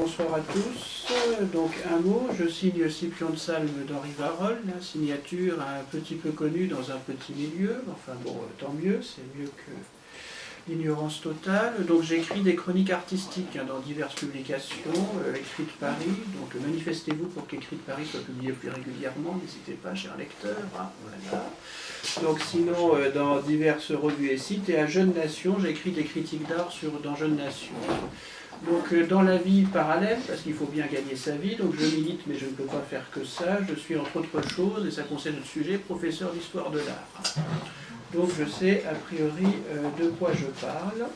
bonsoir à tous. Donc un mot, je signe Scipion de Salm d'Henri Varol, la signature un petit peu connue dans un petit milieu, enfin bon, tant mieux, c'est mieux que l'ignorance totale. Donc j'écris des chroniques artistiques dans diverses publications, Écrit de Paris, donc manifestez-vous pour qu'Écrit de Paris soit publié plus régulièrement, n'hésitez pas, chers lecteurs, hein, voilà. Donc sinon, dans diverses revues et sites, et à Jeune Nation, j'écris des critiques d'art dans Jeune Nation. Donc dans la vie parallèle, parce qu'il faut bien gagner sa vie, donc je milite mais je ne peux pas faire que ça, je suis entre autres choses, et ça concerne le sujet, professeur d'histoire de l'art. Donc je sais a priori de quoi je parle.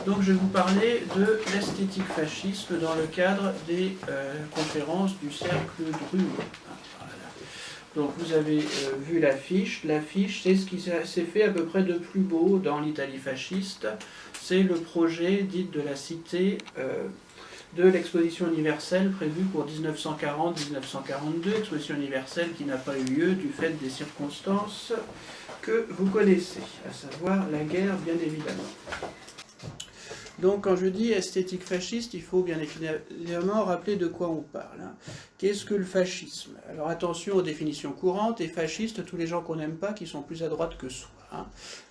Donc je vais vous parler de l'esthétique fasciste dans le cadre des conférences du cercle Dru. Donc vous avez vu l'affiche. L'affiche, c'est ce qui s'est fait à peu près de plus beau dans l'Italie fasciste. C'est le projet dit de la cité de l'exposition universelle prévue pour 1940-1942, exposition universelle qui n'a pas eu lieu du fait des circonstances que vous connaissez, à savoir la guerre bien évidemment. Donc quand je dis esthétique fasciste, il faut bien évidemment rappeler de quoi on parle. Qu'est-ce que le fascisme? Alors attention aux définitions courantes, et fasciste, tous les gens qu'on n'aime pas qui sont plus à droite que soi.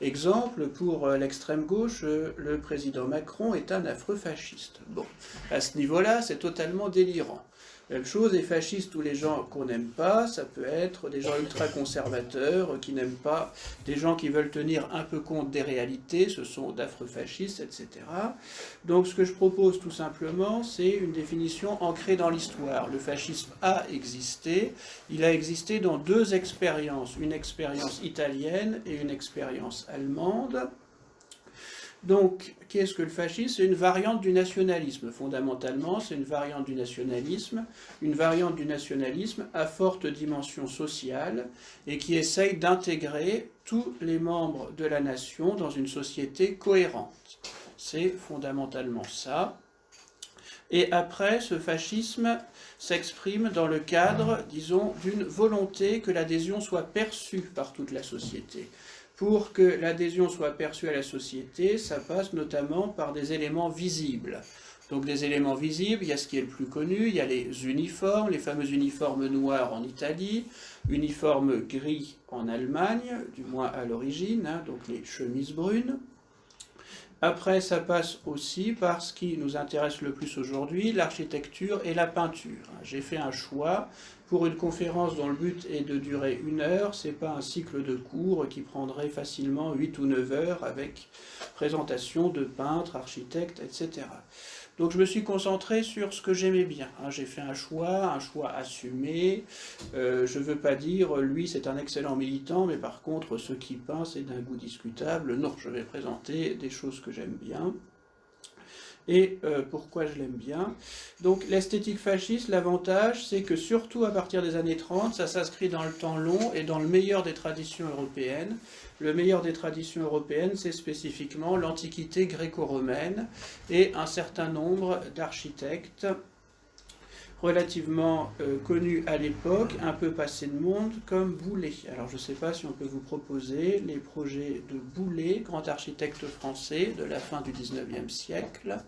Exemple, pour l'extrême gauche, le président Macron est un affreux fasciste. Bon, à ce niveau-là, c'est totalement délirant. Même chose, les fascistes ou les gens qu'on n'aime pas, ça peut être des gens ultra-conservateurs qui n'aiment pas, des gens qui veulent tenir un peu compte des réalités, ce sont d'affreux fascistes, etc. Donc ce que je propose tout simplement, c'est une définition ancrée dans l'histoire. Le fascisme a existé, il a existé dans deux expériences, une expérience italienne et une expérience allemande. Donc, qu'est-ce que le fascisme? C'est une variante du nationalisme. Fondamentalement, c'est une variante du nationalisme à forte dimension sociale et qui essaye d'intégrer tous les membres de la nation dans une société cohérente. C'est fondamentalement ça. Et après, ce fascisme s'exprime dans le cadre, disons, d'une volonté que l'adhésion soit perçue par toute la société. Pour que l'adhésion soit perçue à la société, ça passe notamment par des éléments visibles. Donc des éléments visibles, il y a ce qui est le plus connu, il y a les uniformes, les fameux uniformes noirs en Italie, uniformes gris en Allemagne, du moins à l'origine, donc les chemises brunes. Après, ça passe aussi par ce qui nous intéresse le plus aujourd'hui, l'architecture et la peinture. J'ai fait un choix pour une conférence dont le but est de durer 1 heure. Ce n'est pas un cycle de cours qui prendrait facilement 8 ou 9 heures avec présentation de peintres, architectes, etc. Donc je me suis concentré sur ce que j'aimais bien. J'ai fait un choix assumé. Je ne veux pas dire, lui c'est un excellent militant, mais par contre ce qui peint c'est d'un goût discutable. Non, je vais présenter des choses que j'aime bien. Et pourquoi je l'aime bien. Donc l'esthétique fasciste, l'avantage, c'est que surtout à partir des années 30, ça s'inscrit dans le temps long et dans le meilleur des traditions européennes. Le meilleur des traditions européennes, c'est spécifiquement l'Antiquité gréco-romaine et un certain nombre d'architectes relativement connus à l'époque, un peu passés de monde, comme Boullée. Alors je ne sais pas si on peut vous proposer les projets de Boullée, grand architecte français de la fin du XIXe siècle.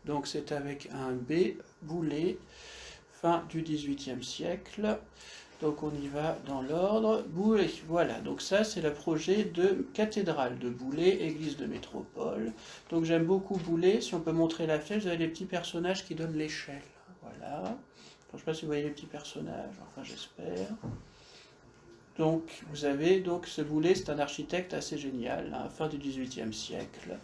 Donc c'est avec un B, Boullée, fin du XVIIIe siècle. Donc on y va dans l'ordre. Boullée, voilà, donc ça c'est le projet de cathédrale de Boullée, église de métropole. Donc j'aime beaucoup Boullée. Si on peut montrer la flèche, vous avez les petits personnages qui donnent l'échelle. Voilà. Je ne sais pas si vous voyez les petits personnages, enfin j'espère. Donc vous avez ce Boullée, c'est un architecte assez génial, fin du XVIIIe siècle,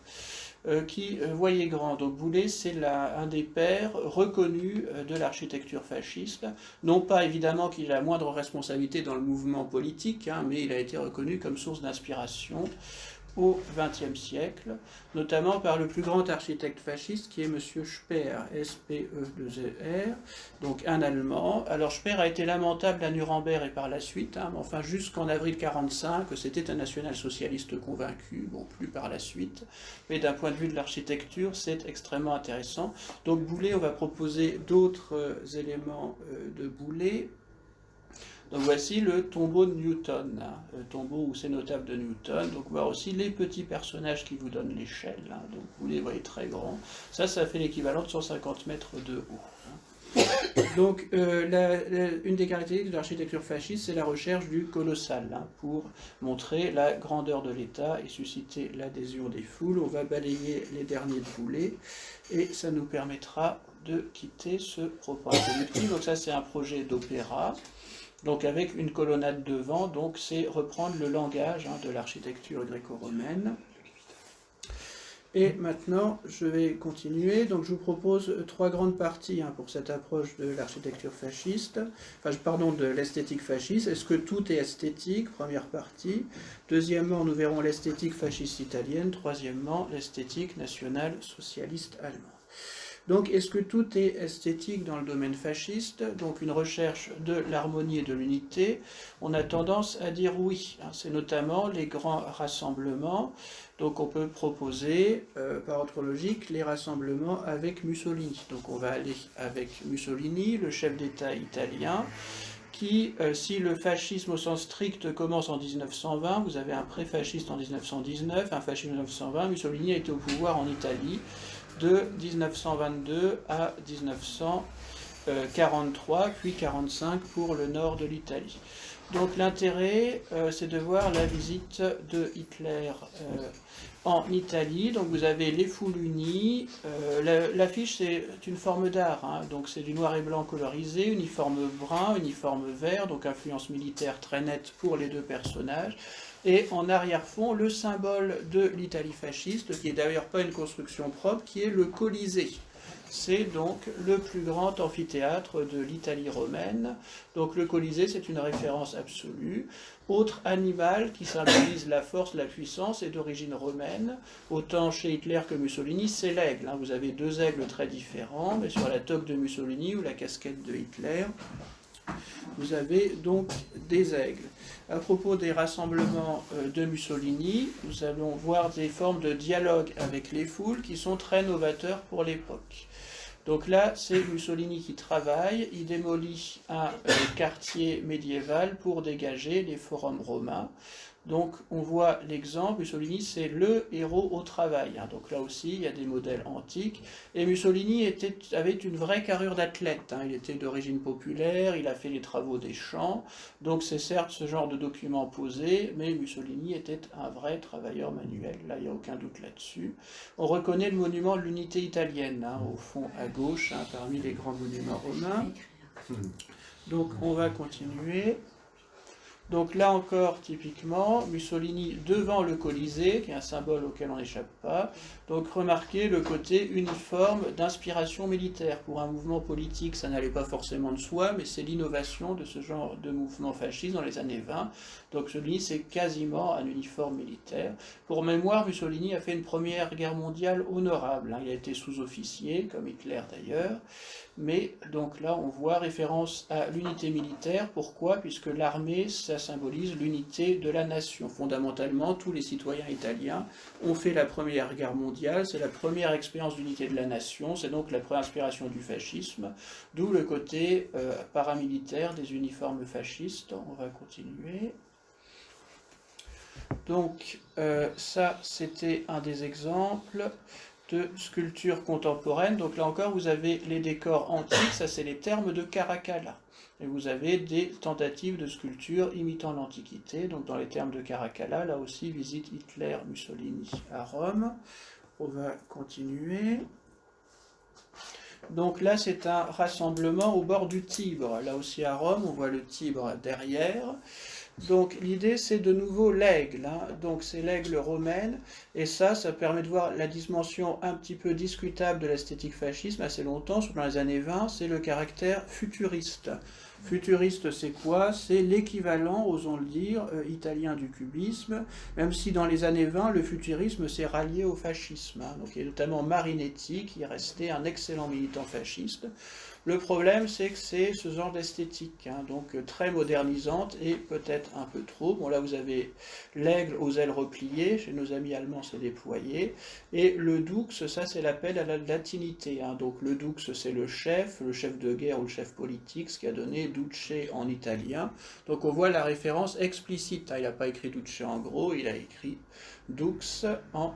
qui voyait grand. Donc Boullée, c'est un des pères reconnus de l'architecture fasciste. Non pas évidemment qu'il a la moindre responsabilité dans le mouvement politique, mais il a été reconnu comme source d'inspiration au XXe siècle, notamment par le plus grand architecte fasciste qui est M. Speer, S-P-E-2-E-R, donc un Allemand. Alors Speer a été lamentable à Nuremberg et par la suite, mais enfin jusqu'en avril 1945, c'était un national-socialiste convaincu, bon plus par la suite, mais d'un point de vue de l'architecture, c'est extrêmement intéressant. Donc Boullée, on va proposer d'autres éléments de Boullée. Donc voici le tombeau de Newton, hein, le tombeau où c'est notable de Newton. Donc voir aussi les petits personnages qui vous donnent l'échelle. Hein, donc vous les voyez très grands. Ça fait l'équivalent de 150 mètres de haut. Hein. Donc une des caractéristiques de l'architecture fasciste, c'est la recherche du colossal, hein, pour montrer la grandeur de l'État et susciter l'adhésion des foules. On va balayer les derniers boulets et ça nous permettra de quitter ce propos introductif. Donc ça c'est un projet d'opéra. Donc avec une colonnade devant, donc c'est reprendre le langage, hein, de l'architecture gréco-romaine. Et maintenant, je vais continuer. Donc je vous propose 3 grandes parties, hein, pour cette approche de l'architecture fasciste, pardon, de l'esthétique fasciste. Est-ce que tout est esthétique? Première partie. Deuxièmement, nous verrons l'esthétique fasciste italienne. Troisièmement, l'esthétique nationale socialiste allemande. Donc, est-ce que tout est esthétique dans le domaine fasciste? Donc, une recherche de l'harmonie et de l'unité. On a tendance à dire oui. C'est notamment les grands rassemblements. Donc, on peut proposer, par ordre logique, les rassemblements avec Mussolini. Donc, on va aller avec Mussolini, le chef d'État italien, qui, si le fascisme au sens strict commence en 1920, vous avez un pré-fasciste en 1919, un fascisme en 1920, Mussolini a été au pouvoir en Italie de 1922 à 1943, puis 1945 pour le nord de l'Italie. Donc l'intérêt, c'est de voir la visite de Hitler en Italie. Donc vous avez les foules unies. L'affiche, c'est une forme d'art, hein, donc c'est du noir et blanc colorisé, uniforme brun, uniforme vert, donc influence militaire très nette pour les deux personnages. Et en arrière-fond, le symbole de l'Italie fasciste, qui n'est d'ailleurs pas une construction propre, qui est le Colisée. C'est donc le plus grand amphithéâtre de l'Italie romaine. Donc le Colisée, c'est une référence absolue. Autre animal qui symbolise la force, la puissance, est d'origine romaine. Autant chez Hitler que Mussolini, c'est l'aigle. Vous avez 2 aigles très différents, mais sur la toque de Mussolini ou la casquette de Hitler, vous avez donc des aigles. À propos des rassemblements de Mussolini, nous allons voir des formes de dialogue avec les foules qui sont très novateurs pour l'époque. Donc là, c'est Mussolini qui travaille, il démolit un quartier médiéval pour dégager les forums romains. Donc on voit l'exemple, Mussolini c'est le héros au travail, hein. Donc là aussi il y a des modèles antiques, et Mussolini avait une vraie carrure d'athlète, hein. Il était d'origine populaire, il a fait les travaux des champs, donc c'est certes ce genre de document posé, mais Mussolini était un vrai travailleur manuel, là il n'y a aucun doute là-dessus. On reconnaît le monument de l'unité italienne, hein, au fond à gauche, hein, parmi les grands monuments romains. Donc on va continuer. Donc là encore, typiquement, Mussolini devant le Colisée, qui est un symbole auquel on n'échappe pas. Donc remarquez le côté uniforme d'inspiration militaire. Pour un mouvement politique, ça n'allait pas forcément de soi, mais c'est l'innovation de ce genre de mouvement fasciste dans les années 20. Donc Mussolini, c'est quasiment un uniforme militaire. Pour mémoire, Mussolini a fait une première guerre mondiale honorable. Il a été sous-officier, comme Hitler d'ailleurs. Mais donc là, on voit référence à l'unité militaire. Pourquoi? Puisque l'armée, ça symbolise l'unité de la nation. Fondamentalement, tous les citoyens italiens ont fait la première guerre mondiale. C'est la première expérience d'unité de la nation. C'est donc la première inspiration du fascisme. D'où le côté paramilitaire des uniformes fascistes. On va continuer. Donc ça, c'était un des exemples de sculpture contemporaine. Donc là encore, vous avez les décors antiques, ça c'est les thermes de Caracalla. Et vous avez des tentatives de sculpture imitant l'Antiquité. Donc dans les thermes de Caracalla, là aussi, visite Hitler-Mussolini à Rome. On va continuer. Donc là, c'est un rassemblement au bord du Tibre. Là aussi à Rome, on voit le Tibre derrière. Donc l'idée c'est de nouveau l'aigle, hein. Donc c'est l'aigle romaine, et ça permet de voir la dimension un petit peu discutable de l'esthétique fascisme assez longtemps, surtout dans les années 20, c'est le caractère futuriste. Futuriste c'est quoi? C'est l'équivalent, osons le dire, italien du cubisme, même si dans les années 20 le futurisme s'est rallié au fascisme, hein. Donc il y a notamment Marinetti qui est resté un excellent militant fasciste. Le problème, c'est que c'est ce genre d'esthétique, hein, donc très modernisante et peut-être un peu trop. Bon, là, vous avez l'aigle aux ailes repliées, chez nos amis allemands, c'est déployé. Et le dux, ça, c'est l'appel à la latinité, hein. Donc le dux, c'est le chef de guerre ou le chef politique, ce qui a donné duce en italien. Donc on voit la référence explicite, hein. Il n'a pas écrit duce en gros, il a écrit dux en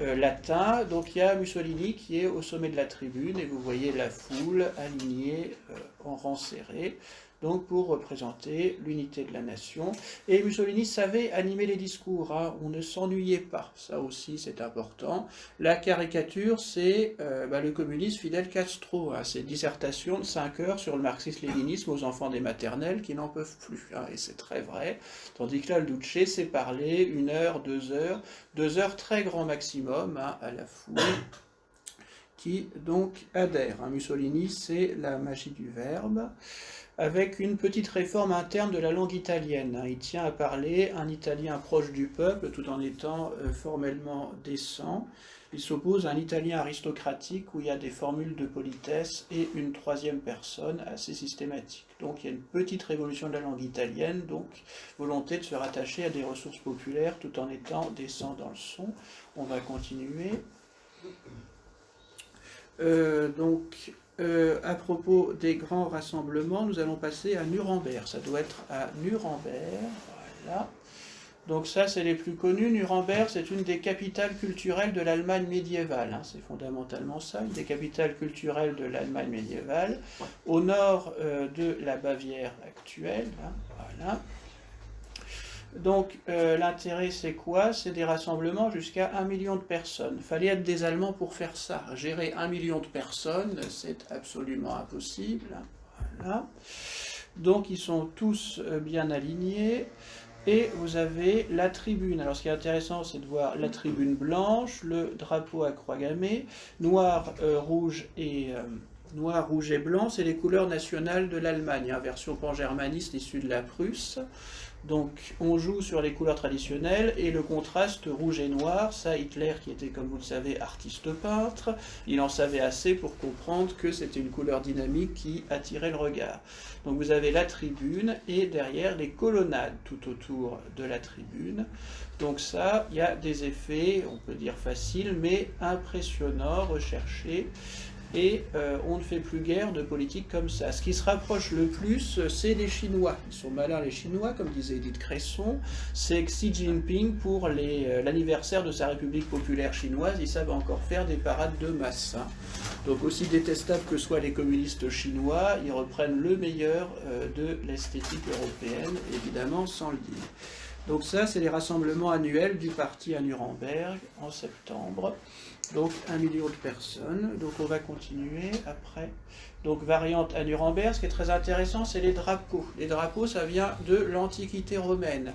latin. Donc il y a Mussolini qui est au sommet de la tribune et vous voyez la foule alignée en rang serré, donc pour représenter l'unité de la nation. Et Mussolini savait animer les discours, hein, on ne s'ennuyait pas, ça aussi c'est important. La caricature, c'est le communiste Fidel Castro, hein, c'est une dissertation de 5 heures sur le marxisme-léninisme aux enfants des maternelles qui n'en peuvent plus, hein, et c'est très vrai. Tandis que là, le Duce, c'est parler 1 heure, 2 heures très grand maximum, hein, à la foule qui donc adhère. Hein. Mussolini, c'est la magie du verbe, avec une petite réforme interne de la langue italienne. Il tient à parler un italien proche du peuple, tout en étant formellement décent. Il s'oppose à un italien aristocratique où il y a des formules de politesse et une troisième personne assez systématique. Donc il y a une petite révolution de la langue italienne, donc volonté de se rattacher à des ressources populaires tout en étant décent dans le son. On va continuer. À propos des grands rassemblements, nous allons passer à Nuremberg. Ça doit être à Nuremberg, voilà. Donc ça, c'est les plus connus. Nuremberg, c'est une des capitales culturelles de l'Allemagne médiévale. Hein. C'est fondamentalement ça, une des capitales culturelles de l'Allemagne médiévale, au nord de la Bavière actuelle. Hein, voilà. Donc l'intérêt c'est quoi? C'est des rassemblements jusqu'à 1 million de personnes. Il fallait être des Allemands pour faire ça. Gérer 1 million de personnes, c'est absolument impossible. Voilà. Donc ils sont tous bien alignés. Et vous avez la tribune. Alors ce qui est intéressant, c'est de voir la tribune blanche, le drapeau à croix gammée, noir, rouge et blanc, c'est les couleurs nationales de l'Allemagne, hein, version pan-germaniste issue de la Prusse. Donc on joue sur les couleurs traditionnelles et le contraste rouge et noir, ça Hitler qui était comme vous le savez artiste peintre, il en savait assez pour comprendre que c'était une couleur dynamique qui attirait le regard. Donc vous avez la tribune et derrière les colonnades tout autour de la tribune. Donc ça, il y a des effets, on peut dire faciles, mais impressionnants, recherchés. Et on ne fait plus guère de politique comme ça. Ce qui se rapproche le plus, c'est les Chinois. Ils sont malins les Chinois, comme disait Edith Cresson. C'est Xi Jinping, pour l'anniversaire de sa République populaire chinoise, ils savent encore faire des parades de masse. Hein. Donc aussi détestables que soient les communistes chinois, ils reprennent le meilleur de l'esthétique européenne, évidemment sans le dire. Donc ça, c'est les rassemblements annuels du parti à Nuremberg en septembre. Donc 1 million de personnes. Donc on va continuer après. Donc variante à Nuremberg, ce qui est très intéressant, c'est les drapeaux. Les drapeaux, ça vient de l'Antiquité romaine.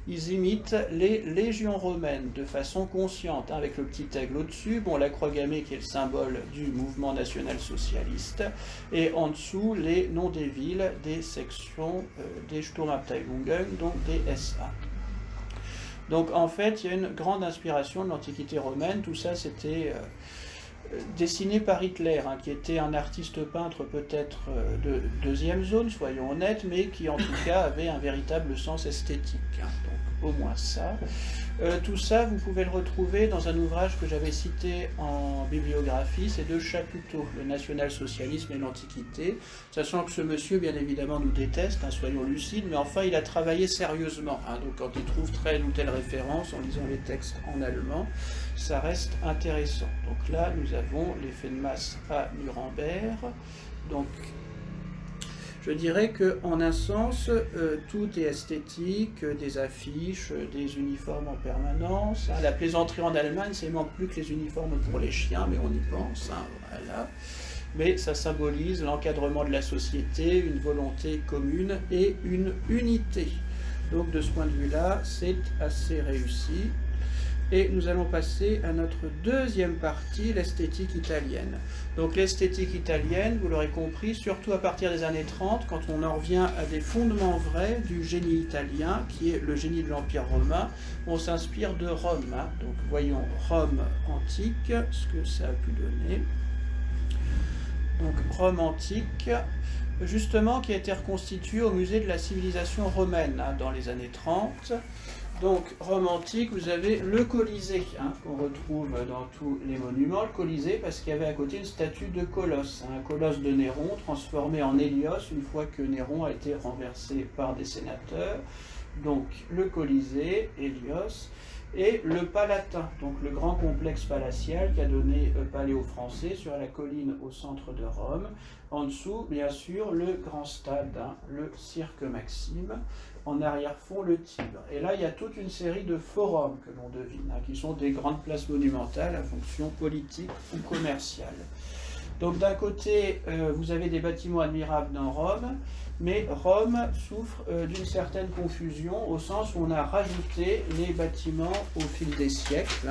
Ils imitent les légions romaines de façon consciente, hein, avec le petit aigle au-dessus, bon, la croix gammée qui est le symbole du mouvement national-socialiste, et en dessous les noms des villes, des sections des Sturmabteilungen, donc des SA. Donc en fait, il y a une grande inspiration de l'Antiquité romaine. Tout ça, c'était dessiné par Hitler, hein, qui était un artiste peintre peut-être de deuxième zone, soyons honnêtes, mais qui en tout cas avait un véritable sens esthétique. Hein, donc au moins ça. Tout ça, vous pouvez le retrouver dans un ouvrage que j'avais cité en bibliographie, c'est de Chaputto, le national-socialisme et l'Antiquité, sachant que ce monsieur, bien évidemment, nous déteste, hein, soyons lucides, mais enfin, il a travaillé sérieusement. Hein, donc quand il trouve telle ou telle référence, en lisant les textes en allemand, ça reste intéressant. Donc là, nous avons l'effet de masse à Nuremberg. Donc, je dirais qu'en un sens, tout est esthétique, des affiches, des uniformes en permanence. Hein. La plaisanterie en Allemagne, c'est manque plus que les uniformes pour les chiens, mais on y pense. Hein, voilà. Mais ça symbolise l'encadrement de la société, une volonté commune et une unité. Donc de ce point de vue-là, c'est assez réussi. Et nous allons passer à notre deuxième partie, l'esthétique italienne. Donc l'esthétique italienne, vous l'aurez compris, surtout à partir des années 30, quand on en revient à des fondements vrais du génie italien, qui est le génie de l'Empire romain, on s'inspire de Rome. Hein. Donc voyons Rome antique, ce que ça a pu donner. Donc Rome antique, justement qui a été reconstitué au musée de la civilisation romaine dans les années 30. Donc Rome antique, vous avez le Colisée qu'on retrouve dans tous les monuments, le Colisée parce qu'il y avait à côté une statue de Colosse, un colosse de Néron transformé en Hélios une fois que Néron a été renversé par des sénateurs. Donc le Colisée, Hélios, et le Palatin, donc le grand complexe palatial qui a donné palais aux Français sur la colline au centre de Rome. En dessous, bien sûr, le grand stade, le Cirque Maxime. En arrière-fond, le Tibre. Et là, il y a toute une série de forums que l'on devine, qui sont des grandes places monumentales à fonction politique ou commerciale. Donc d'un côté, vous avez des bâtiments admirables dans Rome, mais Rome souffre d'une certaine confusion au sens où on a rajouté les bâtiments au fil des siècles.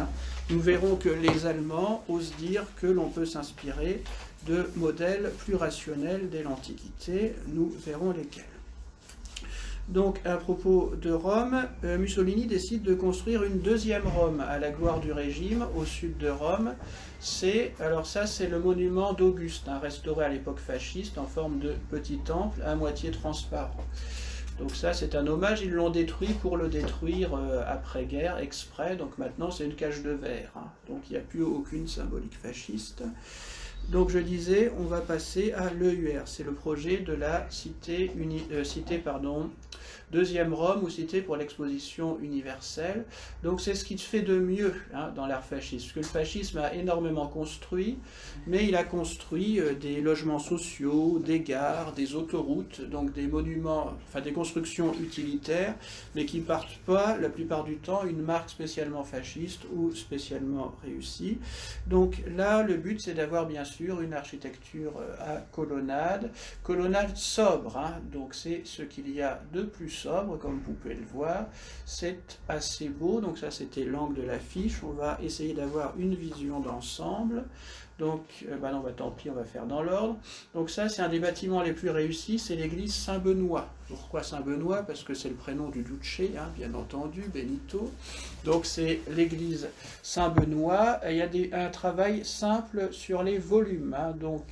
Nous verrons que les Allemands osent dire que l'on peut s'inspirer de modèles plus rationnels dès l'Antiquité. Nous verrons lesquels. Donc, à propos de Rome, Mussolini décide de construire une deuxième Rome à la gloire du régime, au sud de Rome. Alors ça, c'est le monument d'Auguste, restauré à l'époque fasciste en forme de petit temple à moitié transparent. Donc ça, c'est un hommage. Ils l'ont détruit pour le détruire après-guerre, exprès. Donc maintenant, c'est une cage de verre. Donc il n'y a plus aucune symbolique fasciste. Donc je disais, on va passer à l'EUR. C'est le projet de la deuxième Rome ou cité pour l'exposition universelle. Donc c'est ce qui se fait de mieux dans l'art fasciste. Parce que le fascisme a énormément construit, mais il a construit des logements sociaux, des gares, des autoroutes, donc des monuments, enfin des constructions utilitaires, mais qui ne partent pas, la plupart du temps, une marque spécialement fasciste ou spécialement réussie. Donc là, le but, c'est d'avoir bien sûr une architecture à colonnade sobre, donc c'est ce qu'il y a de plus sobre, comme vous pouvez le voir. C'est assez beau, donc ça c'était l'angle de l'affiche. On va essayer d'avoir une vision d'ensemble. Donc, tant pis, on va faire dans l'ordre. Donc ça, c'est un des bâtiments les plus réussis, c'est l'église Saint-Benoît. Pourquoi Saint-Benoît? Parce que c'est le prénom du Duce, bien entendu, Benito. Donc c'est l'église Saint-Benoît. Il y a un travail simple sur les volumes. Donc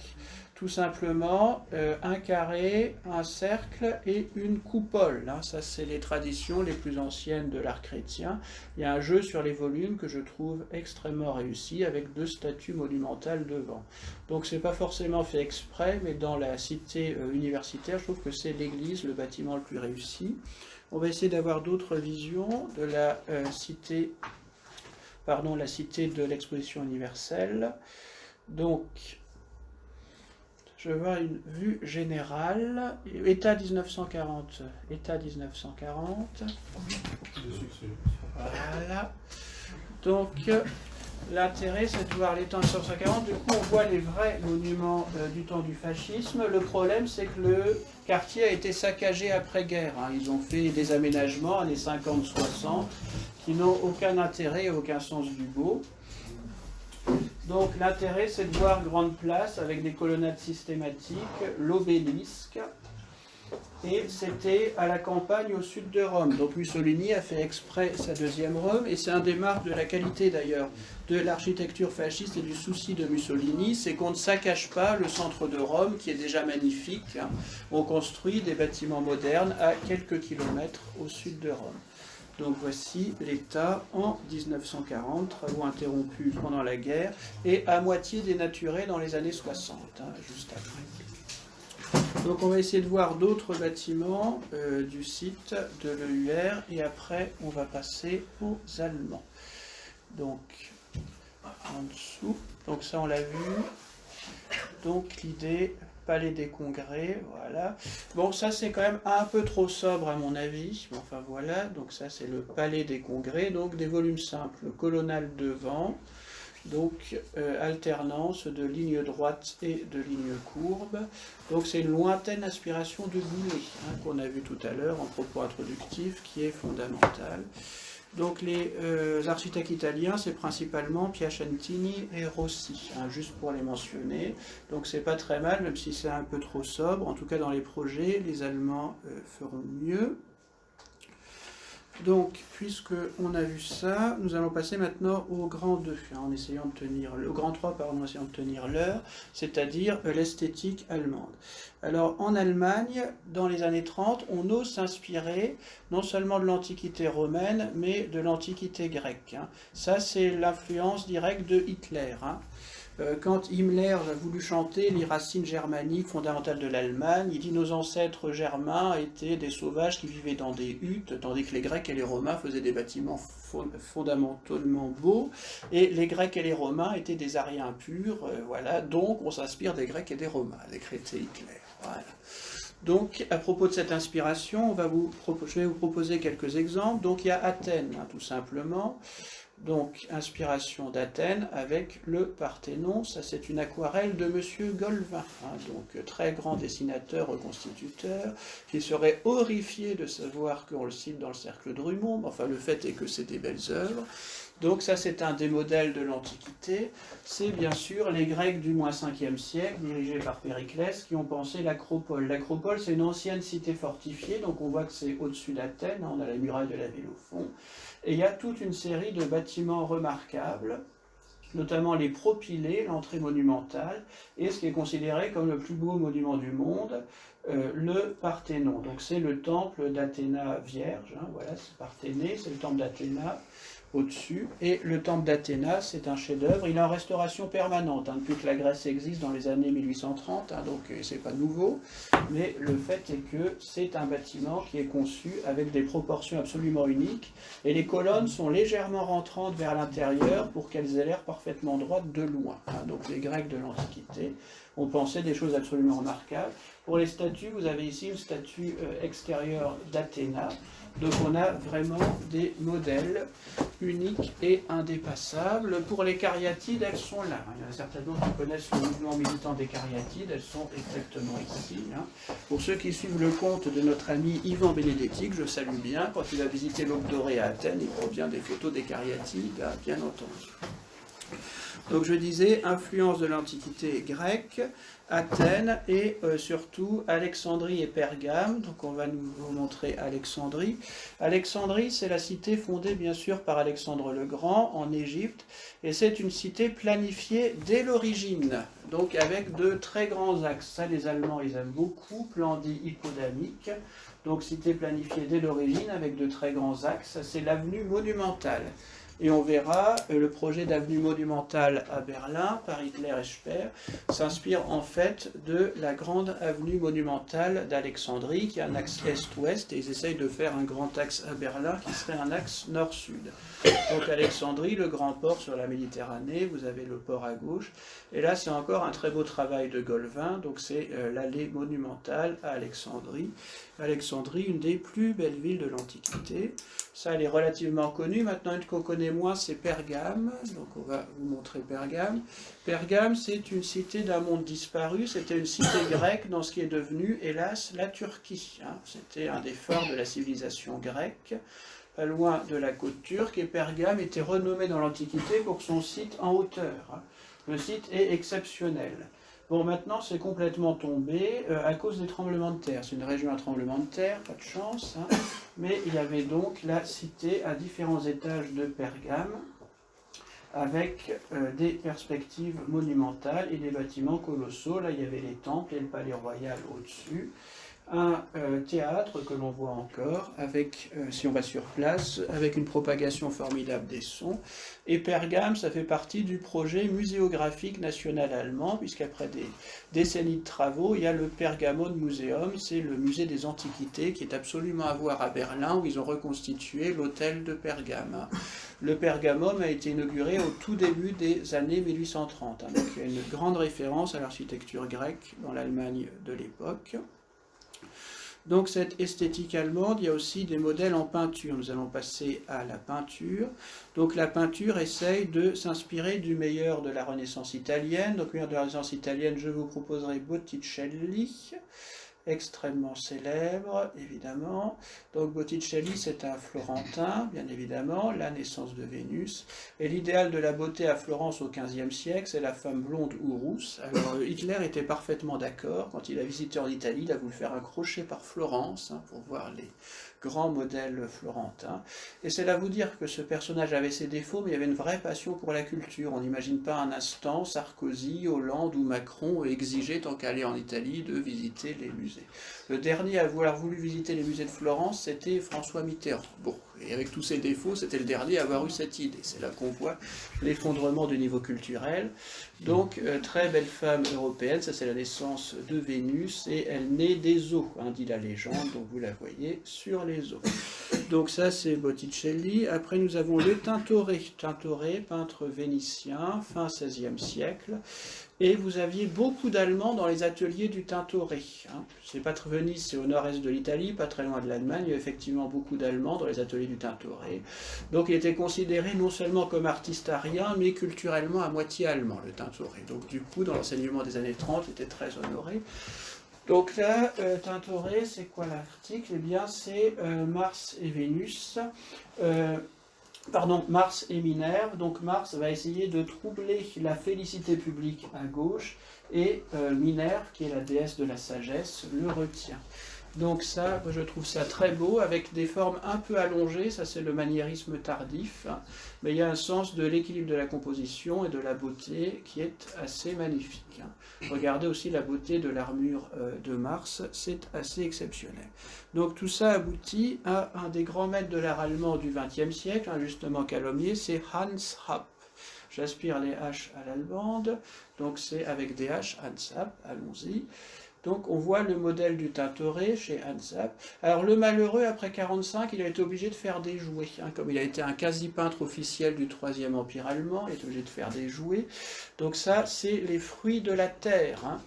tout simplement un carré, un cercle et une coupole. Ça, c'est les traditions les plus anciennes de l'art chrétien. Il y a un jeu sur les volumes que je trouve extrêmement réussi avec 2 statues monumentales devant. Donc c'est pas forcément fait exprès, mais dans la cité universitaire, je trouve que c'est l'église, le bâtiment le plus réussi. On va essayer d'avoir d'autres visions de la cité de l'exposition universelle. Donc je vois une vue générale. État 1940. État 1940. Voilà. Donc, l'intérêt, c'est de voir l'état 1940. Du coup, on voit les vrais monuments du temps du fascisme. Le problème, c'est que le quartier a été saccagé après-guerre. Ils ont fait des aménagements, années 50-60, qui n'ont aucun intérêt et aucun sens du beau. Donc l'intérêt, c'est de voir grande place avec des colonnades systématiques, l'obélisque, et c'était à la campagne au sud de Rome. Donc Mussolini a fait exprès sa deuxième Rome, et c'est un des marques de la qualité d'ailleurs de l'architecture fasciste et du souci de Mussolini, c'est qu'on ne saccage pas le centre de Rome qui est déjà magnifique. On construit des bâtiments modernes à quelques kilomètres au sud de Rome. Donc voici l'état en 1940, travaux interrompus pendant la guerre, et à moitié dénaturé dans les années 60, juste après. Donc on va essayer de voir d'autres bâtiments du site de l'EUR, et après on va passer aux Allemands. Donc en dessous, donc ça on l'a vu, donc l'idée... Palais des Congrès, voilà. Bon, ça c'est quand même un peu trop sobre à mon avis. Bon, enfin voilà, donc ça c'est le Palais des Congrès, donc des volumes simples, colonnades devant, donc alternance de lignes droites et de lignes courbes. Donc c'est une lointaine aspiration de Boulet, qu'on a vu tout à l'heure en propos introductif, qui est fondamentale. Donc les architectes italiens, c'est principalement Piacentini et Rossi, juste pour les mentionner. Donc c'est pas très mal, même si c'est un peu trop sobre. En tout cas dans les projets, les Allemands feront mieux. Donc, puisque on a vu ça, nous allons passer maintenant au grand 2, en essayant de tenir, au grand 3, pardon, en essayant de tenir l'heure, c'est-à-dire l'esthétique allemande. Alors, en Allemagne, dans les années 30, on ose s'inspirer non seulement de l'Antiquité romaine, mais de l'Antiquité grecque. Ça, c'est l'influence directe de Hitler. Quand Himmler a voulu chanter les racines germaniques fondamentales de l'Allemagne, il dit nos ancêtres germains étaient des sauvages qui vivaient dans des huttes, tandis que les Grecs et les Romains faisaient des bâtiments fondamentalement beaux, et les Grecs et les Romains étaient des Aryens purs, voilà, donc on s'inspire des Grecs et des Romains, a décrété Hitler. Voilà. Donc, à propos de cette inspiration, je vais vous proposer quelques exemples. Donc, il y a Athènes, tout simplement. Donc, inspiration d'Athènes avec le Parthénon. Ça, c'est une aquarelle de Monsieur Golvin, donc très grand dessinateur, reconstituteur, qui serait horrifié de savoir qu'on le cite dans le cercle Drummond. Enfin, le fait est que c'est des belles œuvres. Donc ça, c'est un des modèles de l'Antiquité. C'est bien sûr les Grecs du moins 5e siècle, dirigés par Périclès, qui ont pensé l'Acropole. L'Acropole, c'est une ancienne cité fortifiée, donc on voit que c'est au-dessus d'Athènes, on a la muraille de la ville au fond. Et il y a toute une série de bâtiments remarquables, notamment les propylées, l'entrée monumentale, et ce qui est considéré comme le plus beau monument du monde, le Parthénon. Donc c'est le temple d'Athéna vierge, voilà, c'est Parthénée, c'est le temple d'Athéna au-dessus, et le temple d'Athéna, c'est un chef-d'œuvre, il est en restauration permanente, depuis que la Grèce existe dans les années 1830, donc c'est pas nouveau, mais le fait est que c'est un bâtiment qui est conçu avec des proportions absolument uniques, et les colonnes sont légèrement rentrantes vers l'intérieur pour qu'elles aient l'air parfaitement droites de loin. Donc les Grecs de l'Antiquité ont pensé des choses absolument remarquables. Pour les statues, vous avez ici une statue extérieure d'Athéna. Donc on a vraiment des modèles uniques et indépassables. Pour les cariatides, elles sont là. Il y en a certainement qui connaissent le mouvement militant des cariatides, elles sont exactement ici. Pour ceux qui suivent le compte de notre ami Yvan Bénédictique, je salue bien, quand il a visité l'Aube dorée à Athènes, il prend bien des photos des cariatides, bien entendu. Donc je disais, influence de l'Antiquité grecque, Athènes et surtout Alexandrie et Pergame. Donc on va vous montrer Alexandrie. Alexandrie, c'est la cité fondée bien sûr par Alexandre le Grand en Égypte, et c'est une cité planifiée dès l'origine, donc avec de très grands axes. Ça, les Allemands, ils aiment beaucoup, plan dit hippodamique. Donc cité planifiée dès l'origine avec de très grands axes. C'est l'avenue monumentale. Et on verra, le projet d'avenue monumentale à Berlin, par Hitler et Speer, s'inspire en fait de la grande avenue monumentale d'Alexandrie, qui a un axe est-ouest, et ils essayent de faire un grand axe à Berlin, qui serait un axe nord-sud. Donc Alexandrie, le grand port sur la Méditerranée, vous avez le port à gauche, et là c'est encore un très beau travail de Golvin, donc c'est l'allée monumentale à Alexandrie. Alexandrie, une des plus belles villes de l'Antiquité. Ça, elle est relativement connue. Maintenant, une qu'on connaît moins, c'est Pergame. Donc, on va vous montrer Pergame. Pergame, c'est une cité d'un monde disparu. C'était une cité grecque dans ce qui est devenu, hélas, la Turquie. C'était un des forts de la civilisation grecque, pas loin de la côte turque. Et Pergame était renommé dans l'Antiquité pour son site en hauteur. Le site est exceptionnel. Bon, maintenant, c'est complètement tombé à cause des tremblements de terre. C'est une région à tremblement de terre, pas de chance. Mais il y avait donc la cité à différents étages de Pergame, avec des perspectives monumentales et des bâtiments colossaux. Là, il y avait les temples et le palais royal au-dessus. Un théâtre que l'on voit encore, avec, si on va sur place, avec une propagation formidable des sons. Et Pergame, ça fait partie du projet muséographique national allemand, puisqu'après des décennies de travaux, il y a le Pergamon Museum, c'est le musée des antiquités, qui est absolument à voir à Berlin, où ils ont reconstitué l'hôtel de Pergame. Le Pergamon a été inauguré au tout début des années 1830, donc il y a une grande référence à l'architecture grecque dans l'Allemagne de l'époque. Donc cette esthétique allemande, il y a aussi des modèles en peinture. Nous allons passer à la peinture. Donc la peinture essaye de s'inspirer du meilleur de la Renaissance italienne. Donc le meilleur de la Renaissance italienne, je vous proposerai Botticelli. extrêmement célèbre, évidemment. Donc Botticelli, c'est un Florentin, bien évidemment, la naissance de Vénus. Et l'idéal de la beauté à Florence au XVe siècle, c'est la femme blonde ou rousse. Alors Hitler était parfaitement d'accord. Quand il a visité en Italie, il a voulu faire un crochet par Florence, hein, pour voir les grands modèles florentins. Et c'est là vous dire que ce personnage avait ses défauts, mais il y avait une vraie passion pour la culture. On n'imagine pas un instant Sarkozy, Hollande ou Macron exiger, tant qu'à aller en Italie, de visiter les musées. Le dernier à avoir voulu visiter les musées de Florence, c'était François Mitterrand. Bon, et avec tous ses défauts, c'était le dernier à avoir eu cette idée. C'est là qu'on voit l'effondrement du niveau culturel. Donc, très belle femme européenne, ça c'est la naissance de Vénus, et elle naît des eaux, hein, dit la légende, donc vous la voyez sur les eaux. Donc ça c'est Botticelli. Après nous avons le Tintoret. Tintoret, peintre vénitien, fin XVIe siècle. Et vous aviez beaucoup d'Allemands dans les ateliers du Tintoret. Hein. C'est pas très Venise, c'est au nord-est de l'Italie, pas très loin de l'Allemagne. Il y a effectivement beaucoup d'Allemands dans les ateliers du Tintoret. Donc il était considéré non seulement comme artiste arien, mais culturellement à moitié allemand, le Tintoret. Donc du coup, dans l'enseignement des années 30, il était très honoré. Donc là, Tintoret, c'est quoi l'article? Eh bien, c'est Mars et Vénus. Mars et Minerve. Donc Mars va essayer de troubler la félicité publique à gauche, et Minerve, qui est la déesse de la sagesse, le retient. Donc ça, je trouve ça très beau, avec des formes un peu allongées, ça c'est le maniérisme tardif, hein, mais il y a un sens de l'équilibre de la composition et de la beauté qui est assez magnifique. Hein. Regardez aussi la beauté de l'armure de Mars, c'est assez exceptionnel. Donc tout ça aboutit à un des grands maîtres de l'art allemand du XXe siècle, hein, justement calomnié, c'est Hans Rapp. J'aspire les H à l'allemande, donc c'est avec des H, Hans Rapp, allons-y. Donc on voit le modèle du Tintoret chez Hans Rapp. Alors le malheureux, après 1945, il a été obligé de faire des jouets. Hein, comme il a été un quasi-peintre officiel du Troisième Empire allemand, il est obligé de faire des jouets. Donc ça, c'est les fruits de la terre. Hein.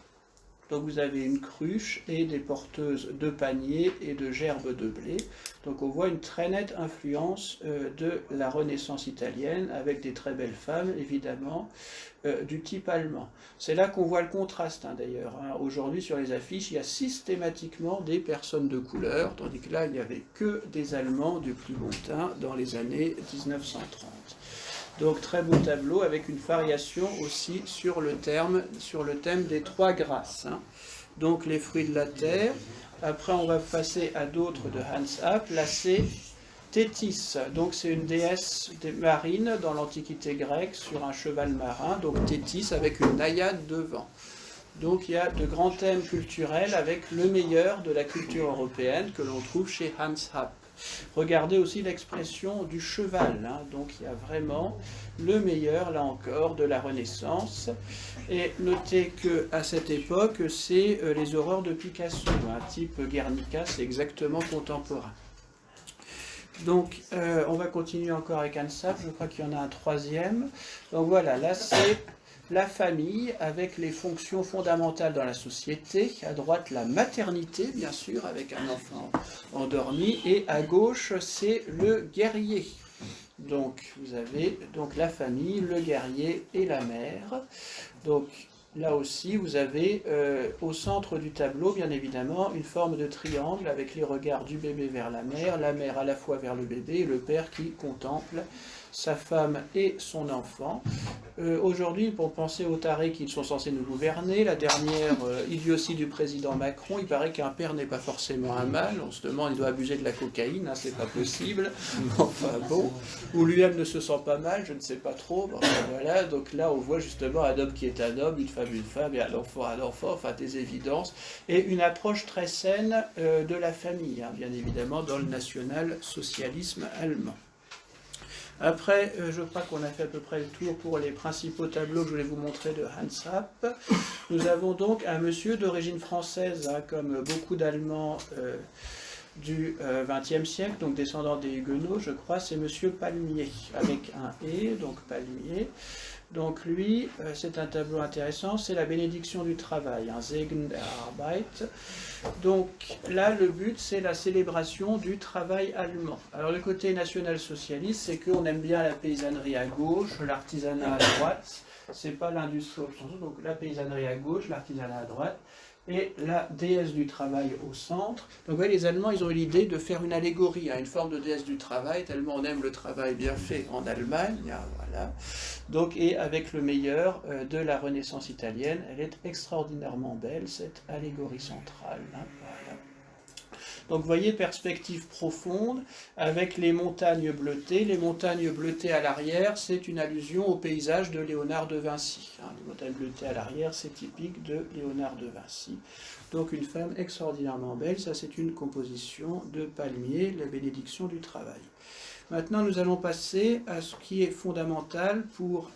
Donc vous avez une cruche et des porteuses de paniers et de gerbes de blé. Donc on voit une très nette influence de la Renaissance italienne, avec des très belles femmes, évidemment, du type allemand. C'est là qu'on voit le contraste, hein, d'ailleurs. Hein. Aujourd'hui, sur les affiches, il y a systématiquement des personnes de couleur, tandis que là, il n'y avait que des Allemands du plus bon teint dans les années 1930. Donc très beau tableau avec une variation aussi sur le thème des trois grâces. Hein. Donc les fruits de la terre. Après on va passer à d'autres de Hans Rapp. Là c'est Thétis. Donc c'est une déesse marine dans l'Antiquité grecque sur un cheval marin. Donc Thétis avec une naïade devant. Donc il y a de grands thèmes culturels avec le meilleur de la culture européenne que l'on trouve chez Hans Rapp. Regardez aussi l'expression du cheval, hein. Donc il y a vraiment le meilleur, là encore, de la Renaissance. Et notez qu'à cette époque, c'est les horreurs de Picasso, hein. Type Guernica, c'est exactement contemporain. Donc on va continuer encore avec Hans Rapp, je crois qu'il y en a un troisième. Donc voilà, là c'est la famille avec les fonctions fondamentales dans la société. À droite, la maternité, bien sûr, avec un enfant endormi. Et à gauche, c'est le guerrier. Donc, vous avez donc la famille, le guerrier et la mère. Donc, là aussi, vous avez au centre du tableau, bien évidemment, une forme de triangle avec les regards du bébé vers la mère à la fois vers le bébé, et le père qui contemple sa femme et son enfant. Aujourd'hui, pour penser aux tarés qui sont censés nous gouverner, la dernière idiotie du président Macron, il paraît qu'un père n'est pas forcément un mâle. On se demande, il doit abuser de la cocaïne, hein, c'est pas possible. Enfin bon, ou lui-même ne se sent pas mal, je ne sais pas trop. Enfin, voilà, donc là on voit justement un homme qui est un homme, une femme, et un enfant, enfin des évidences, et une approche très saine de la famille, hein, bien évidemment, dans le national-socialisme allemand. Après, je crois qu'on a fait à peu près le tour pour les principaux tableaux que je voulais vous montrer de Hans Rapp. Nous avons donc un monsieur d'origine française, hein, comme beaucoup d'Allemands du XXe siècle, donc descendant des Huguenots, je crois, c'est monsieur Palmier, avec un « et », donc Palmier. Donc lui, c'est un tableau intéressant, c'est la bénédiction du travail, un Segen der Arbeit. Donc là, le but, c'est la célébration du travail allemand. Alors le côté national-socialiste, c'est qu'on aime bien la paysannerie à gauche, l'artisanat à droite, c'est pas l'industrie, donc la paysannerie à gauche, l'artisanat à droite, et la déesse du travail au centre. Donc vous voyez, les Allemands, ils ont eu l'idée de faire une allégorie, une forme de déesse du travail, tellement on aime le travail bien fait en Allemagne, voilà. Donc, et avec le meilleur de la Renaissance italienne, elle est extraordinairement belle, cette allégorie centrale, voilà. Donc vous voyez, perspective profonde, avec les montagnes bleutées. Les montagnes bleutées à l'arrière, c'est une allusion au paysage de Léonard de Vinci. Les montagnes bleutées à l'arrière, c'est typique de Léonard de Vinci. Donc une femme extraordinairement belle, ça c'est une composition de Palmier, la bénédiction du travail. Maintenant nous allons passer à ce qui est fondamental pour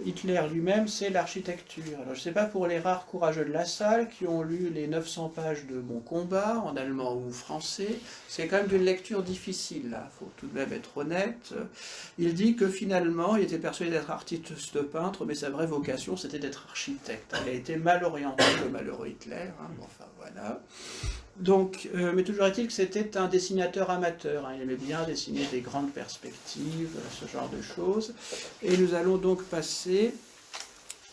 Hitler lui-même, c'est l'architecture. Alors je ne sais pas pour les rares courageux de la salle qui ont lu les 900 pages de Bon combat, en allemand ou français, c'est quand même d'une lecture difficile, là, il faut tout de même être honnête. Il dit que finalement, il était persuadé d'être artiste peintre, mais sa vraie vocation, c'était d'être architecte. Il a été mal orienté, le malheureux Hitler, enfin voilà. Donc, mais toujours est-il que c'était un dessinateur amateur, il aimait bien dessiner des grandes perspectives, ce genre de choses. Et nous allons donc passer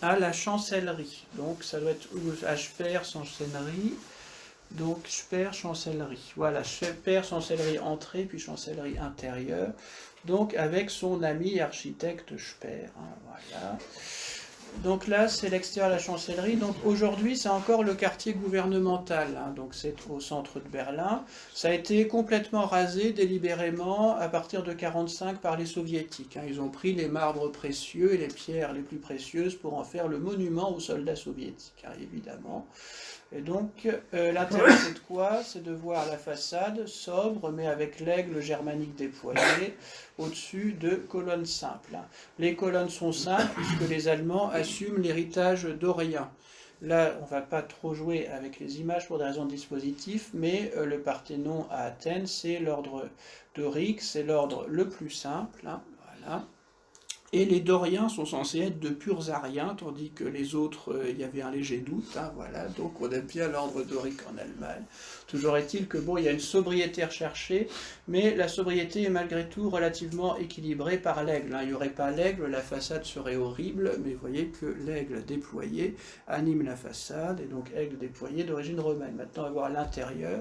à la chancellerie. Donc ça doit être Speer, chancellerie. Donc Speer, chancellerie. Voilà, Speer, chancellerie entrée, puis chancellerie intérieure. Donc avec son ami architecte Speer. Voilà. Donc là, c'est l'extérieur de la chancellerie. Donc aujourd'hui, c'est encore le quartier gouvernemental. Donc c'est au centre de Berlin. Ça a été complètement rasé délibérément à partir de 1945 par les soviétiques. Ils ont pris les marbres précieux et les pierres les plus précieuses pour en faire le monument aux soldats soviétiques, évidemment. Et donc, l'intérêt, c'est de quoi? C'est de voir la façade sobre, mais avec l'aigle germanique déployé, au-dessus de colonnes simples. Les colonnes sont simples, puisque les Allemands assument l'héritage dorien. Là, on ne va pas trop jouer avec les images pour des raisons de dispositif, mais le Parthénon à Athènes, c'est l'ordre dorique, c'est l'ordre le plus simple, voilà. Et les Doriens sont censés être de purs Ariens, tandis que les autres, il y avait un léger doute, voilà, donc on aime bien l'ordre dorique en Allemagne. Toujours est-il que, il y a une sobriété recherchée, mais la sobriété est malgré tout relativement équilibrée par l'aigle. Il n'y aurait pas l'aigle, la façade serait horrible, mais vous voyez que l'aigle déployé anime la façade, et donc aigle déployé d'origine romaine. Maintenant, on va voir l'intérieur.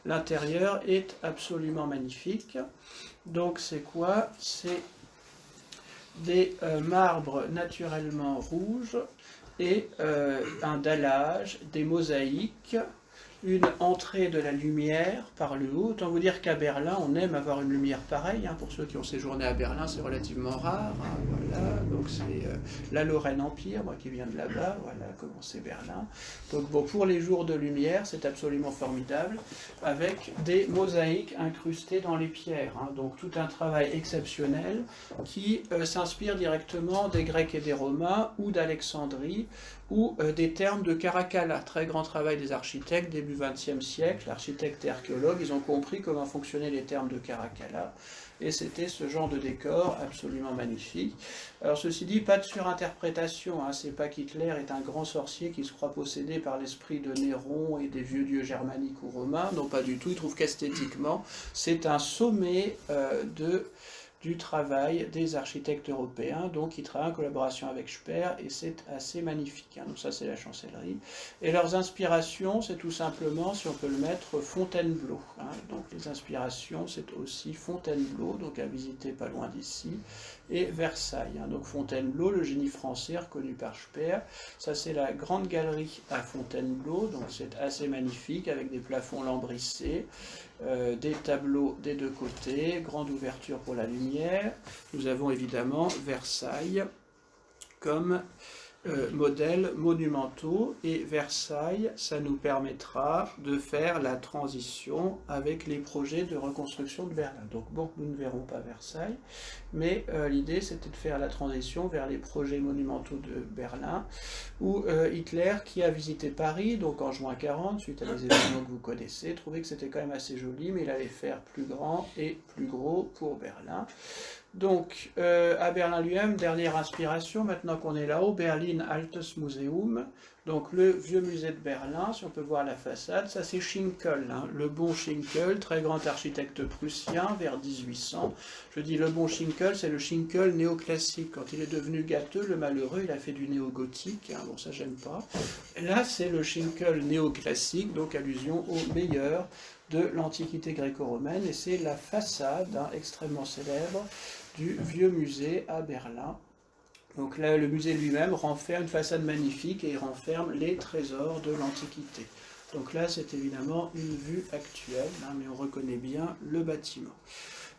L'intérieur est absolument magnifique. Donc c'est quoi? C'est des marbres naturellement rouges et un dallage, des mosaïques, une entrée de la lumière par le haut. Autant vous dire qu'à Berlin, on aime avoir une lumière pareille. Pour ceux qui ont séjourné à Berlin, c'est relativement rare. Voilà, donc c'est la Lorraine Empire, moi qui viens de là-bas, voilà comment c'est Berlin. Donc pour les jours de lumière, c'est absolument formidable, avec des mosaïques incrustées dans les pierres. Donc tout un travail exceptionnel qui s'inspire directement des Grecs et des Romains, ou d'Alexandrie, ou des termes de Caracalla, très grand travail des architectes, début XXe siècle, architectes et archéologues, ils ont compris comment fonctionnaient les termes de Caracalla, et c'était ce genre de décor absolument magnifique. Alors ceci dit, pas de surinterprétation, c'est pas qu'Hitler est un grand sorcier qui se croit possédé par l'esprit de Néron et des vieux dieux germaniques ou romains, non pas du tout, il trouve qu'esthétiquement, c'est un sommet du travail des architectes européens, donc ils travaillent en collaboration avec Speer, et c'est assez magnifique. Donc ça c'est la chancellerie. Et leurs inspirations, c'est tout simplement, si on peut le mettre, Fontainebleau. Donc les inspirations, c'est aussi Fontainebleau, donc à visiter pas loin d'ici, et Versailles. Donc Fontainebleau, le génie français reconnu par Speer, ça c'est la grande galerie à Fontainebleau, donc c'est assez magnifique, avec des plafonds lambrissés, des tableaux des deux côtés, grande ouverture pour la lumière. Nous avons évidemment Versailles comme modèles monumentaux, et Versailles, ça nous permettra de faire la transition avec les projets de reconstruction de Berlin. Donc nous ne verrons pas Versailles, mais l'idée c'était de faire la transition vers les projets monumentaux de Berlin, où Hitler, qui a visité Paris, donc en juin 40, suite à des événements que vous connaissez, trouvait que c'était quand même assez joli, mais il allait faire plus grand et plus gros pour Berlin. Donc, à Berlin lui-même, dernière inspiration, maintenant qu'on est là-haut, Berlin Altes Museum, donc le vieux musée de Berlin, si on peut voir la façade, ça c'est Schinkel, hein, le bon Schinkel, très grand architecte prussien, vers 1800. Je dis le bon Schinkel, c'est le Schinkel néoclassique. Quand il est devenu gâteux, le malheureux, il a fait du néo-gothique, hein, bon ça j'aime pas. Et là c'est le Schinkel néoclassique, donc allusion au meilleur de l'Antiquité gréco-romaine, et c'est la façade hein, extrêmement célèbre du vieux musée à Berlin. Donc là, le musée lui-même renferme une façade magnifique et il renferme les trésors de l'Antiquité. Donc là, c'est évidemment une vue actuelle, hein, mais on reconnaît bien le bâtiment.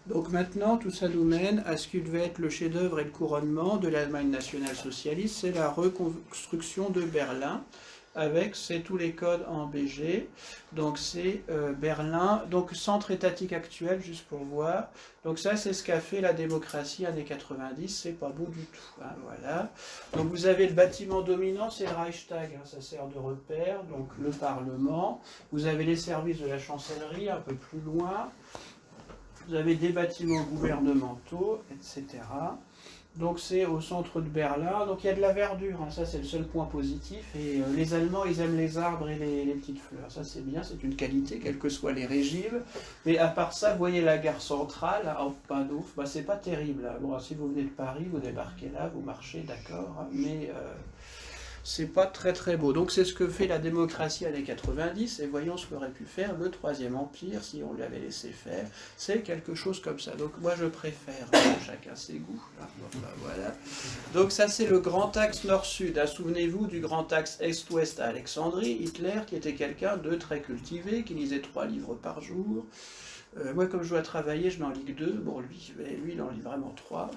Donc maintenant, tout ça nous mène à ce qui devait être le chef-d'œuvre et le couronnement de l'Allemagne nationale-socialiste, c'est la reconstruction de Berlin, avec tous les codes en BG. Donc c'est Berlin, donc centre étatique actuel, juste pour voir. Donc ça, c'est ce qu'a fait la démocratie années 90, c'est pas beau du tout. Hein, voilà. Donc vous avez le bâtiment dominant, c'est le Reichstag, hein, ça sert de repère, donc le Parlement. Vous avez les services de la chancellerie un peu plus loin. Vous avez des bâtiments gouvernementaux, etc. Donc c'est au centre de Berlin, donc il y a de la verdure, hein, ça c'est le seul point positif, et les Allemands ils aiment les arbres et les petites fleurs, ça c'est bien, c'est une qualité, quels que soient les régimes, mais à part ça, vous voyez la gare centrale, oh, pas d'ouf, bah, c'est pas terrible, hein. Bon, si vous venez de Paris, vous débarquez là, vous marchez, d'accord, hein, mais c'est pas très très beau. Donc c'est ce que fait la démocratie années 90, et voyons ce qu'aurait pu faire le Troisième Empire si on l'avait laissé faire. C'est quelque chose comme ça. Donc moi je préfère, chacun ses goûts. Hein. Bon, ben, voilà. Donc ça c'est le grand axe nord-sud. Ah, souvenez-vous du grand axe est-ouest à Alexandrie, Hitler qui était quelqu'un de très cultivé, qui lisait 3 livres par jour. Moi, comme je dois travailler, je n'en lis que 2. Bon, lui, il en lit vraiment 3.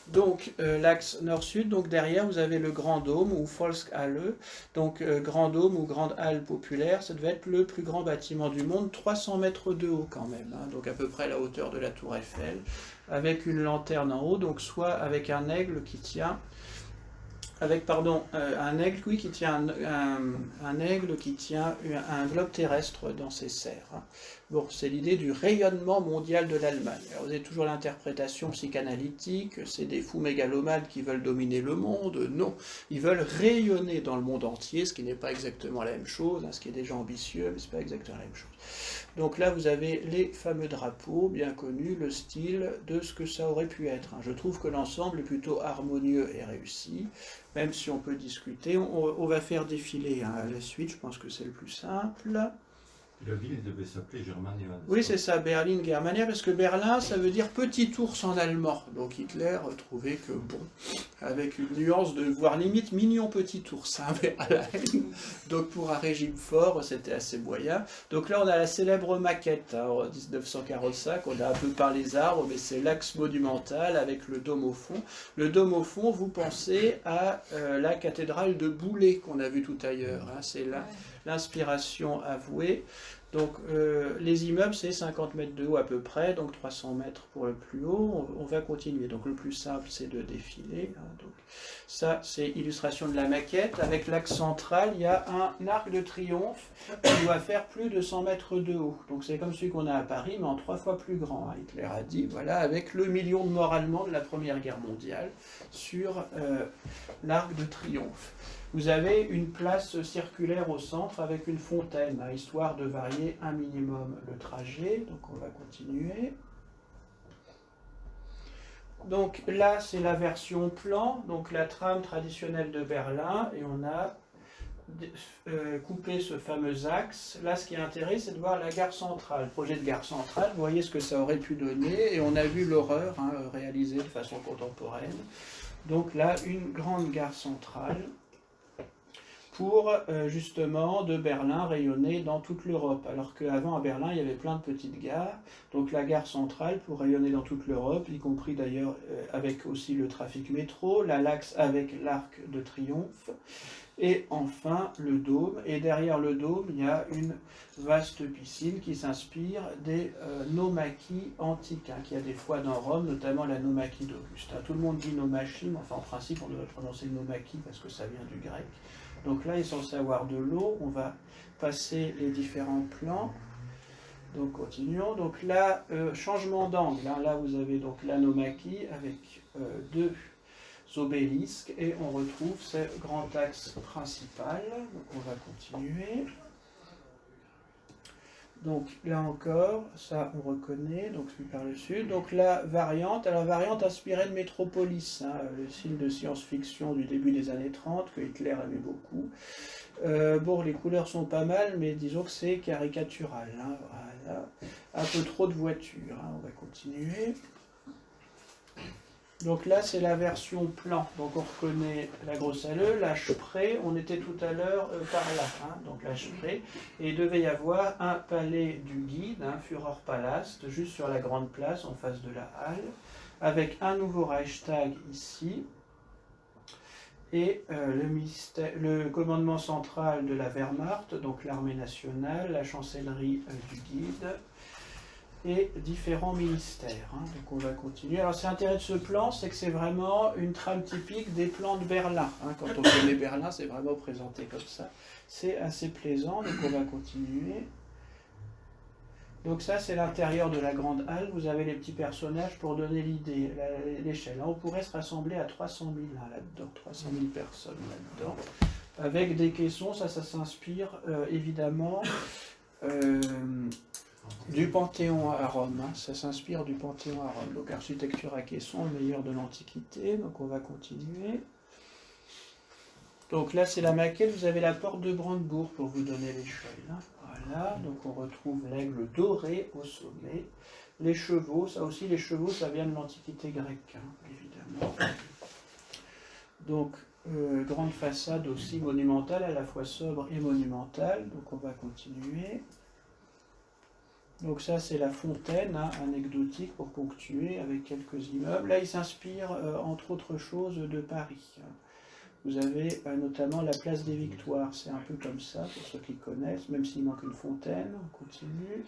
Donc, l'axe nord-sud. Donc, derrière, vous avez le Grand Dôme, ou Volkshalle. Donc, Grand Dôme ou Grande Halle populaire. Ça devait être le plus grand bâtiment du monde. 300 mètres de haut, quand même. Hein, donc, à peu près la hauteur de la Tour Eiffel. Avec une lanterne en haut. Donc, soit avec un aigle qui tient... un aigle, oui, qui tient un aigle qui tient un globe terrestre dans ses serres. Hein. Bon, c'est l'idée du rayonnement mondial de l'Allemagne. Alors, vous avez toujours l'interprétation psychanalytique, c'est des fous mégalomanes qui veulent dominer le monde. Non, ils veulent rayonner dans le monde entier, ce qui n'est pas exactement la même chose, hein, ce qui est déjà ambitieux, mais ce n'est pas exactement la même chose. Donc là, vous avez les fameux drapeaux, bien connus, le style de ce que ça aurait pu être. Je trouve que l'ensemble est plutôt harmonieux et réussi, même si on peut discuter. On va faire défiler à la suite, je pense que c'est le plus simple. La ville devait s'appeler Germania. Oui, c'est ça, Berlin, Germania, parce que Berlin, ça veut dire petit ours en allemand. Donc Hitler trouvait que, bon, avec une nuance de, voire limite, mignon petit ours, hein, Berlin. Donc pour un régime fort, c'était assez moyen. Donc là, on a la célèbre maquette, hein, en 1945, on a un peu par les arbres, mais c'est l'axe monumental avec le dôme au fond. Le dôme au fond, vous pensez à la cathédrale de Boulay qu'on a vue tout ailleurs. Hein, c'est l'inspiration avouée. Donc les immeubles c'est 50 mètres de haut à peu près, donc 300 mètres pour le plus haut, on va continuer. Donc le plus simple c'est de défiler. Hein. Donc, ça c'est illustration de la maquette. Avec l'axe central, il y a un arc de triomphe qui doit faire plus de 100 mètres de haut. Donc c'est comme celui qu'on a à Paris, mais en 3 fois plus grand. Hein. Hitler a dit, voilà, avec le million de morts allemands de la Première Guerre mondiale sur l'arc de triomphe. Vous avez une place circulaire au centre avec une fontaine, hein, histoire de varier un minimum le trajet. Donc on va continuer. Donc là, c'est la version plan, donc la trame traditionnelle de Berlin, et on a coupé ce fameux axe. Là, ce qui est intéressant, c'est de voir la gare centrale. Le projet de gare centrale, vous voyez ce que ça aurait pu donner, et on a vu l'horreur hein, réalisée de façon contemporaine. Donc là, une grande gare centrale, pour justement de Berlin rayonner dans toute l'Europe. Alors qu'avant à Berlin il y avait plein de petites gares, donc la gare centrale pour rayonner dans toute l'Europe, y compris d'ailleurs avec aussi le trafic métro, l'axe avec l'arc de triomphe, et enfin le dôme, et derrière le dôme il y a une vaste piscine qui s'inspire des naumachie antiques, hein, qu'il y a des fois dans Rome, notamment la naumachie d'Auguste. Hein. Tout le monde dit naumachie, mais enfin en principe on devrait prononcer naumachie parce que ça vient du grec. Donc là, il est censé avoir de l'eau. On va passer les différents plans. Donc continuons. Donc là, changement d'angle. Hein. Là, vous avez donc l'anomachie avec deux obélisques et on retrouve ce grand axe principal. Donc on va continuer. Donc là encore, ça on reconnaît, donc celui par le sud. Donc la variante, alors variante inspirée de Métropolis, hein, le film de science-fiction du début des années 30 que Hitler aimait beaucoup. Bon, les couleurs sont pas mal, mais disons que c'est caricatural. Hein, voilà. Un peu trop de voitures, hein, on va continuer. Donc là, c'est la version plan. Donc on reconnaît la grosse halle, la Spree. On était tout à l'heure par là, hein, donc la Spree. Et il devait y avoir un palais du guide, hein, Führerpalast, juste sur la grande place en face de la halle, avec un nouveau Reichstag ici. Et le commandement central de la Wehrmacht, donc l'armée nationale, la chancellerie du guide, et différents ministères. Hein. Donc on va continuer. Alors l'intérêt de ce plan, c'est que c'est vraiment une trame typique des plans de Berlin. Hein. Quand on connaît Berlin, c'est vraiment présenté comme ça. C'est assez plaisant, donc on va continuer. Donc ça, c'est l'intérieur de la grande halle. Vous avez les petits personnages pour donner l'idée, l'échelle. On pourrait se rassembler à 300 000 là-dedans, 300 000 personnes là-dedans. Avec des caissons, ça s'inspire évidemment du Panthéon à Rome. Hein. Ça s'inspire du Panthéon à Rome. Donc architecture à caissons, le meilleur de l'Antiquité. Donc on va continuer. Donc là, c'est la maquette. Vous avez la porte de Brandebourg pour vous donner l'échelle. Hein. Voilà, donc on retrouve l'aigle doré au sommet. Les chevaux, ça aussi, les chevaux, ça vient de l'Antiquité grecque, hein, évidemment. Donc, grande façade aussi monumentale, à la fois sobre et monumentale. Donc on va continuer. Donc ça, c'est la fontaine, hein, anecdotique pour ponctuer avec quelques immeubles. Là, il s'inspire, entre autres choses, de Paris. Hein. Vous avez notamment la place des Victoires, c'est un peu comme ça, pour ceux qui connaissent, même s'il manque une fontaine, on continue.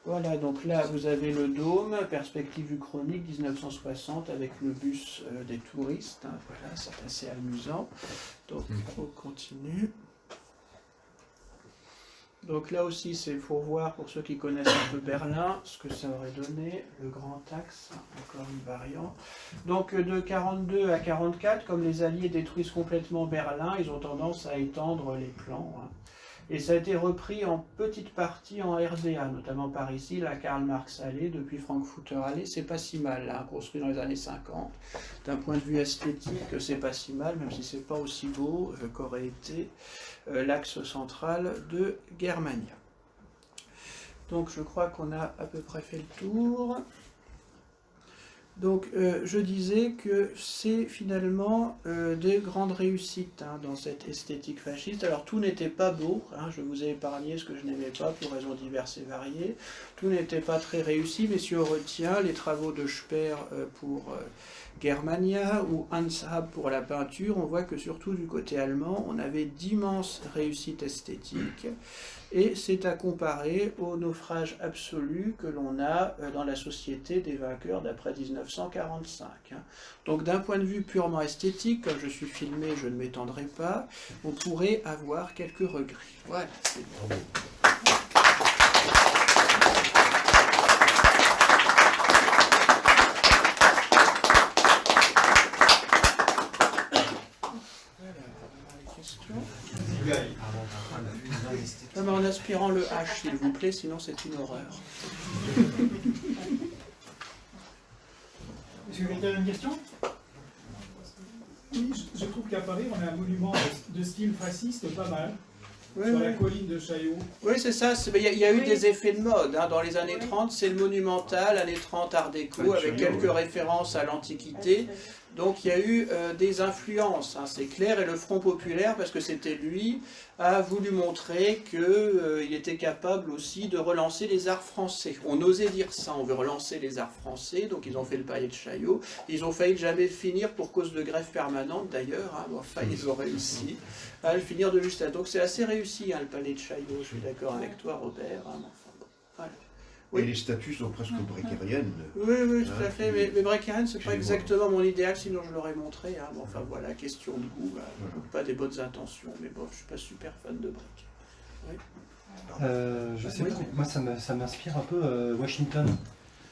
Voilà, donc là, vous avez le dôme, perspective uchronique, 1960, avec le bus des touristes, hein, voilà, c'est assez amusant. Donc, on continue. Donc là aussi, c'est pour voir, pour ceux qui connaissent un peu Berlin, ce que ça aurait donné, le grand axe, encore une variante. Donc de 42 à 44, comme les Alliés détruisent complètement Berlin, ils ont tendance à étendre les plans. Hein. Et ça a été repris en petite partie en RDA, notamment par ici, la Karl-Marx-Allee, depuis Frankfurter-Allee, c'est pas si mal, hein, construit dans les années 50. D'un point de vue esthétique, c'est pas si mal, même si c'est pas aussi beau qu'aurait été l'axe central de Germania. Donc je crois qu'on a à peu près fait le tour. Donc je disais que c'est finalement des grandes réussites hein, dans cette esthétique fasciste. Alors tout n'était pas beau, hein, je vous ai épargné ce que je n'aimais pas pour raisons diverses et variées. Tout n'était pas très réussi, mais si on retient les travaux de Speer pour Germania ou Hans Hab pour la peinture, on voit que surtout du côté allemand, on avait d'immenses réussites esthétiques. Et c'est à comparer au naufrage absolu que l'on a dans la société des vainqueurs d'après 1945. Donc d'un point de vue purement esthétique, comme je suis filmé, je ne m'étendrai pas, on pourrait avoir quelques regrets. Voilà, c'est bon. Non, mais en aspirant le H, s'il vous plaît, sinon c'est une horreur. Est-ce que quelqu'un a une question? Oui, je trouve qu'à Paris, on a un monument de style fasciste pas mal. Oui, sur oui. la colline de Chaillot. Oui, c'est ça. Il y a eu des effets de mode. Hein. Dans les années 30, c'est le monumental, années 30 Art déco, avec quelques références à l'Antiquité. Donc il y a eu des influences, hein, c'est clair, et le Front populaire, parce que c'était lui, a voulu montrer qu'il était capable aussi de relancer les arts français. On osait dire ça, on veut relancer les arts français, donc ils ont fait le palais de Chaillot. Ils ont failli jamais le finir pour cause de grève permanente d'ailleurs, hein, enfin ils ont réussi à le finir de justesse. Donc c'est assez réussi hein, le palais de Chaillot, je suis d'accord avec toi Robert. Hein, enfin, bon, voilà. Oui. Et les statues sont presque breakeriennes. Oui, oui, tout à fait. Mais breakerienne, c'est pas exactement mon idéal, sinon je l'aurais montré. Hein. Bon, enfin voilà, question de goût. Pas des bonnes intentions, mais bon, je suis pas super fan de break. Je sais pas, mais moi ça m'inspire un peu Washington.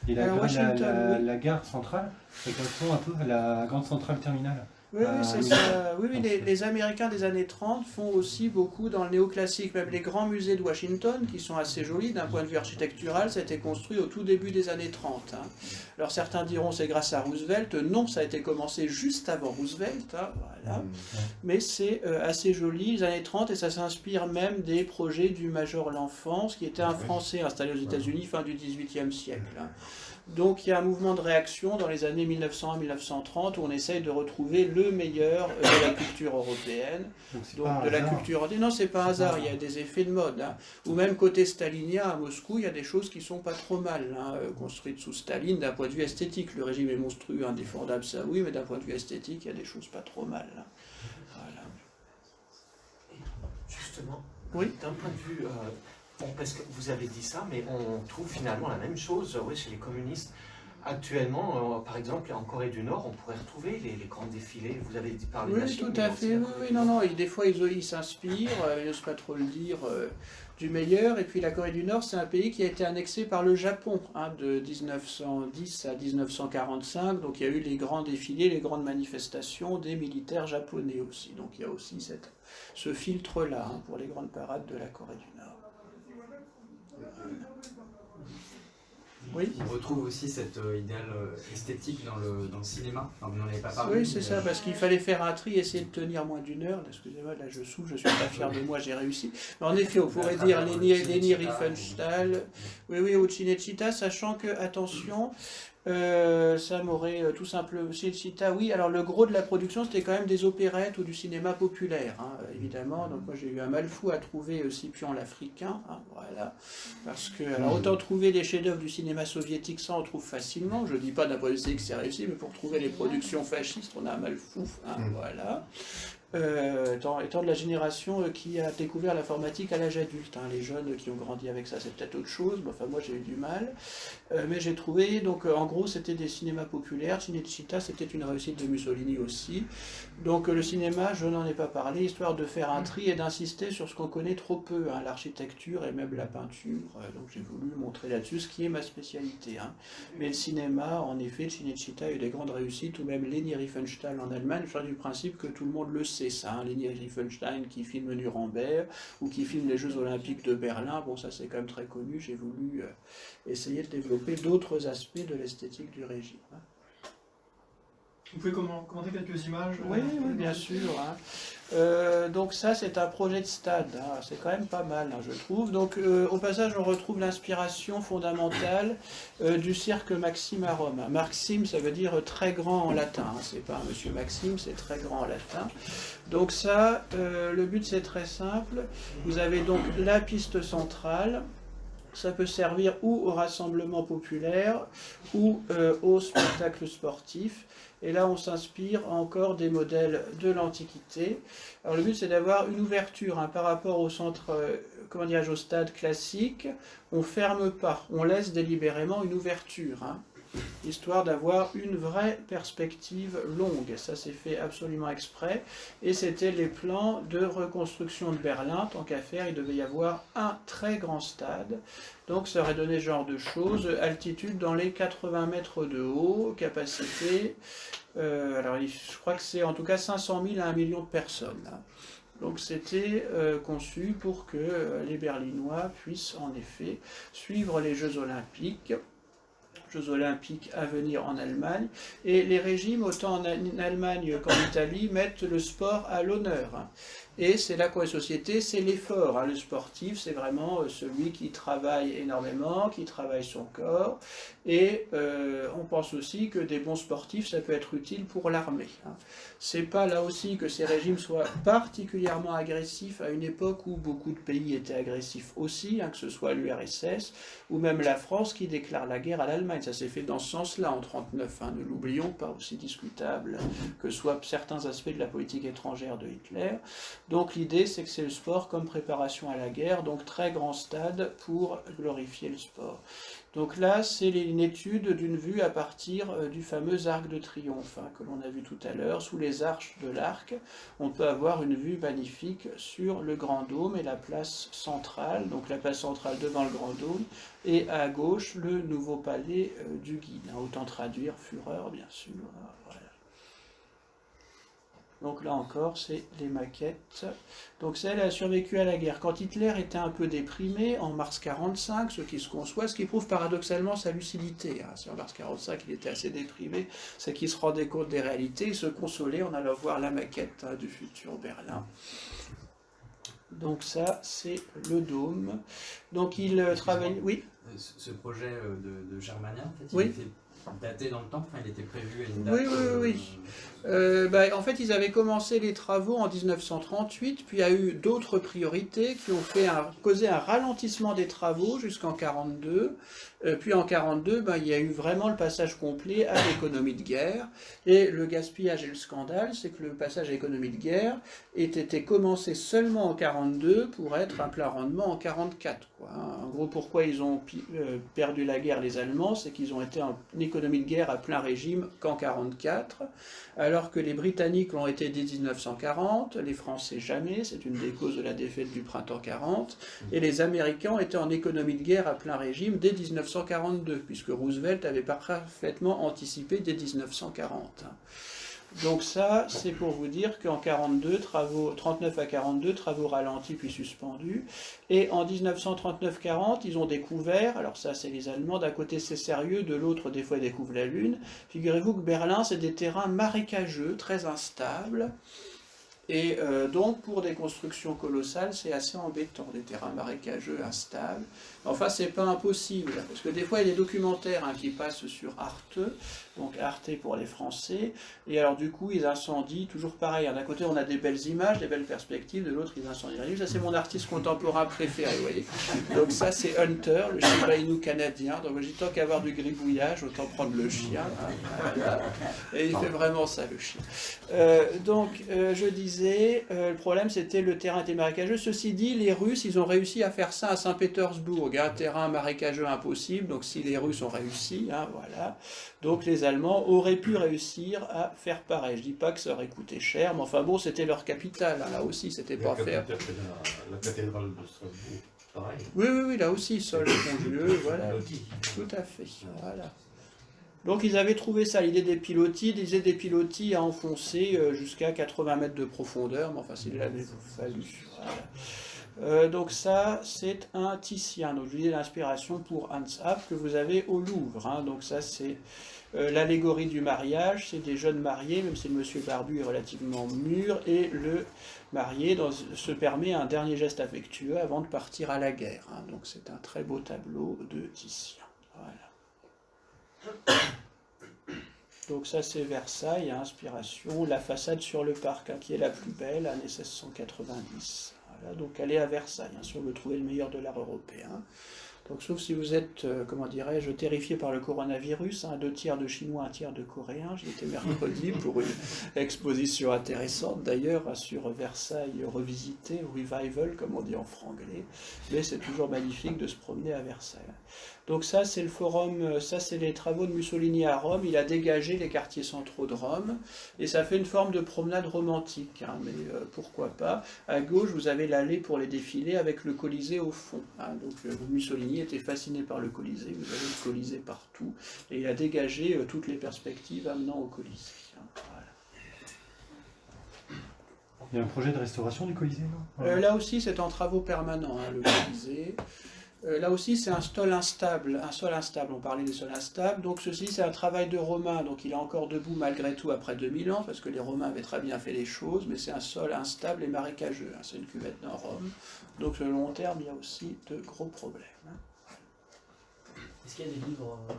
Et Alors, Washington, oui. la gare centrale, ça correspond un peu à la grande centrale terminale. Oui, c'est ça. Oui, les Américains des années 30 font aussi beaucoup dans le néoclassique. Même les grands musées de Washington, qui sont assez jolis d'un point de vue architectural, ça a été construit au tout début des années 30. Hein. Alors certains diront c'est grâce à Roosevelt. Non, ça a été commencé juste avant Roosevelt. Hein, voilà. Mais c'est assez joli, les années 30, et ça s'inspire même des projets du Major L'Enfance, qui était un Français installé aux États-Unis fin du XVIIIe siècle. Hein. Donc il y a un mouvement de réaction dans les années 1900 à 1930 où on essaye de retrouver le meilleur de la culture européenne. Donc de la culture... Non, c'est pas un hasard, il y a des effets de mode. Hein. Ou même côté stalinien à Moscou, il y a des choses qui sont pas trop mal, hein, construites sous Staline d'un point de vue esthétique. Le régime est monstrueux, indéfendable, ça oui, mais d'un point de vue esthétique, il y a des choses pas trop mal. Hein. Voilà. Justement, oui. D'un point de vue... parce que vous avez dit ça, mais on trouve finalement la même chose chez les communistes. Actuellement, par exemple, en Corée du Nord, on pourrait retrouver les grands défilés. Vous avez parlé de la Chine. Oui, tout à fait. Oui, non. Et des fois, ils s'inspirent, ils n'osent pas trop le dire, du meilleur. Et puis, la Corée du Nord, c'est un pays qui a été annexé par le Japon, hein, de 1910 à 1945. Donc, il y a eu les grands défilés, les grandes manifestations des militaires japonais aussi. Donc, il y a aussi ce filtre-là, hein, pour les grandes parades de la Corée du Nord. Oui. On retrouve aussi cet idéal esthétique dans le cinéma. Enfin, vous n'en avez pas parlé. Oui, c'est ça, parce qu'il fallait faire un tri, essayer de tenir moins d'une heure. Excusez-moi, là je souffle, je suis pas fier de moi, j'ai réussi. Mais en effet, on pourrait dire Leni Riefenstahl, oui, ou Cinecittà, sachant que, attention, ça m'aurait tout simplement... Cinecittà, oui, alors le gros de la production, c'était quand même des opérettes ou du cinéma populaire, hein, évidemment. Donc moi j'ai eu un mal fou à trouver Scipion l'Africain, hein, voilà. Parce que, alors autant trouver les chefs-d'œuvre du cinéma soviétique, ça on trouve facilement. Je dis pas d'un point de vue que c'est réussi, mais pour trouver les productions fascistes, on a un mal fou, hein, voilà. Étant de la génération qui a découvert l'informatique à l'âge adulte, hein, les jeunes qui ont grandi avec ça, c'est peut-être autre chose, mais enfin moi j'ai eu du mal, mais j'ai trouvé, donc en gros c'était des cinémas populaires. Cinecittà c'était une réussite de Mussolini aussi, donc le cinéma je n'en ai pas parlé, histoire de faire un tri et d'insister sur ce qu'on connaît trop peu, hein, l'architecture et même la peinture, donc j'ai voulu montrer là-dessus ce qui est ma spécialité, hein. Mais le cinéma, en effet, Cinecittà a eu des grandes réussites, ou même Leni Riefenstahl en Allemagne, je pars du principe que tout le monde le sait. C'est ça, hein, Leni Riefenstahl qui filme Nuremberg ou qui filme les Jeux Olympiques de Berlin. Bon, ça c'est quand même très connu. J'ai voulu essayer de développer d'autres aspects de l'esthétique du régime. Hein. Vous pouvez commenter quelques images? Oui, bien sûr. Hein. Donc ça, c'est un projet de stade. Hein. C'est quand même pas mal, hein, je trouve. Donc au passage, on retrouve l'inspiration fondamentale du cirque Maxime à Rome. Maxime, ça veut dire très grand en latin. Hein. C'est pas un monsieur Maxime, c'est très grand en latin. Donc ça, le but c'est très simple. Vous avez donc la piste centrale. Ça peut servir ou au rassemblement populaire ou au spectacle sportif. Et là, on s'inspire encore des modèles de l'Antiquité. Alors le but, c'est d'avoir une ouverture, hein, par rapport au centre, au stade classique. On ferme pas, on laisse délibérément une ouverture, hein, histoire d'avoir une vraie perspective longue. Ça s'est fait absolument exprès. Et c'était les plans de reconstruction de Berlin. Tant qu'à faire, il devait y avoir un très grand stade. Donc ça aurait donné ce genre de choses. Altitude dans les 80 mètres de haut, capacité... alors je crois que c'est en tout cas 500 000 à 1 million de personnes. Hein. Donc c'était conçu pour que les Berlinois puissent en effet suivre les Jeux Olympiques à venir en Allemagne, et les régimes, autant en Allemagne qu'en Italie, mettent le sport à l'honneur. Hein. Et c'est là qu'en société, c'est l'effort. Hein. Le sportif, c'est vraiment celui qui travaille énormément, qui travaille son corps, et on pense aussi que des bons sportifs, ça peut être utile pour l'armée. Hein. C'est pas là aussi que ces régimes soient particulièrement agressifs à une époque où beaucoup de pays étaient agressifs aussi, hein, que ce soit l'URSS ou même la France qui déclare la guerre à l'Allemagne. Berlin. Ça s'est fait dans ce sens-là en 1939, hein, ne l'oublions pas, aussi discutable que soient certains aspects de la politique étrangère de Hitler. Donc l'idée, c'est que c'est le sport comme préparation à la guerre, donc très grand stade pour glorifier le sport. Donc là, c'est une étude d'une vue à partir du fameux arc de triomphe, hein, que l'on a vu tout à l'heure. Sous les arches de l'arc, on peut avoir une vue magnifique sur le Grand Dôme et la place centrale, donc la place centrale devant le Grand Dôme, et à gauche, le nouveau palais du Guide. Hein, autant traduire Führer, bien sûr. Voilà. Donc là encore, c'est les maquettes. Donc celle a survécu à la guerre. Quand Hitler était un peu déprimé, en mars 1945, ce qui se conçoit, ce qui prouve paradoxalement sa lucidité. Hein. Si en mars 1945, il était assez déprimé, c'est qu'il se rendait compte des réalités, il se consolait en allant voir la maquette, hein, du futur Berlin. Donc ça, c'est le dôme. Donc il travaille... Oui. Ce projet de Germania, en fait, Oui. il était daté dans le temps, enfin, il était prévu à une date. Oui. En fait, ils avaient commencé les travaux en 1938, puis il y a eu d'autres priorités qui ont causé un ralentissement des travaux jusqu'en 1942. Puis en 1942, il y a eu vraiment le passage complet à l'économie de guerre. Et le gaspillage et le scandale, c'est que le passage à l'économie de guerre ait été commencé seulement en 1942 pour être un plein rendement en 1944. En gros, pourquoi ils ont perdu la guerre, les Allemands, c'est qu'ils ont été en économie de guerre à plein régime qu'en 1944, alors que les Britanniques l'ont été dès 1940, les Français jamais, c'est une des causes de la défaite du printemps 40, et les Américains étaient en économie de guerre à plein régime dès 1942, puisque Roosevelt avait parfaitement anticipé dès 1940. Donc ça, c'est pour vous dire qu'en 39 à 42, travaux ralentis puis suspendus, et en 1939-40, ils ont découvert, alors ça c'est les Allemands, d'un côté c'est sérieux, de l'autre des fois ils découvrent la Lune, figurez-vous que Berlin c'est des terrains marécageux, très instables, et donc pour des constructions colossales, c'est assez embêtant, des terrains marécageux, instables. Enfin, c'est pas impossible, parce que des fois il y a des documentaires, hein, qui passent sur Arte, donc Arte pour les Français, et alors du coup ils incendient, toujours pareil, hein, d'un côté on a des belles images, des belles perspectives, de l'autre ils incendient. Ça c'est mon artiste contemporain préféré, vous voyez. Donc ça c'est Hunter, le Shiba Inu canadien, donc j'ai tant qu'avoir du gribouillage, autant prendre le chien, hein, voilà. Et il fait vraiment ça le chien. Je disais, le problème c'était le terrain était marécageux. Ceci dit, les Russes ils ont réussi à faire ça à Saint-Pétersbourg, un terrain marécageux impossible, donc si les Russes ont réussi, hein, voilà, donc les Allemands auraient pu réussir à faire pareil. Je dis pas que ça aurait coûté cher, mais enfin bon, c'était leur capitale, hein, là aussi, c'était pas faire. La cathédrale de Strasbourg, pareil. Oui, là aussi, sol spongieux, voilà, tout à fait, voilà. Donc ils avaient trouvé ça, l'idée des pilotis à enfoncer jusqu'à 80 mètres de profondeur, mais enfin s'il l'avait fallu, voilà. Donc ça, c'est un Titien. Donc je vous disais l'inspiration pour Hans Hab que vous avez au Louvre. Hein. Donc ça, c'est l'allégorie du mariage. C'est des jeunes mariés, même si le monsieur barbu est relativement mûr, et le marié se permet un dernier geste affectueux avant de partir à la guerre. Hein. Donc c'est un très beau tableau de Titien. Voilà. Donc ça c'est Versailles, hein, inspiration, la façade sur le parc, hein, qui est la plus belle, année 1690. Voilà, donc allez à Versailles, hein, si on veut trouver le meilleur de l'art européen. Donc sauf si vous êtes, comment dirais-je, terrifié par le coronavirus, hein, 2 tiers de Chinois, 1 tiers de Coréens. J'y étais mercredi pour une exposition intéressante d'ailleurs sur Versailles revisité, revival comme on dit en franglais. Mais c'est toujours magnifique de se promener à Versailles. Donc ça c'est le forum, ça c'est les travaux de Mussolini à Rome. Il a dégagé les quartiers centraux de Rome et ça fait une forme de promenade romantique, hein, mais pourquoi pas. À gauche vous avez l'allée pour les défilés avec le Colisée au fond. Hein, donc Mussolini était fasciné par le Colisée, vous avez le Colisée partout et il a dégagé toutes les perspectives amenant au Colisée. Hein, voilà. Il y a un projet de restauration du Colisée, non? Là aussi c'est en travaux permanents, hein, le Colisée. Là aussi, c'est un sol instable, on parlait des sols instables, donc ceci c'est un travail de Romain, donc il est encore debout malgré tout après 2000 ans, parce que les Romains avaient très bien fait les choses, mais c'est un sol instable et marécageux, hein, c'est une cuvette dans Rome, donc sur le long terme, il y a aussi de gros problèmes. Hein. Est-ce qu'il y a des livres que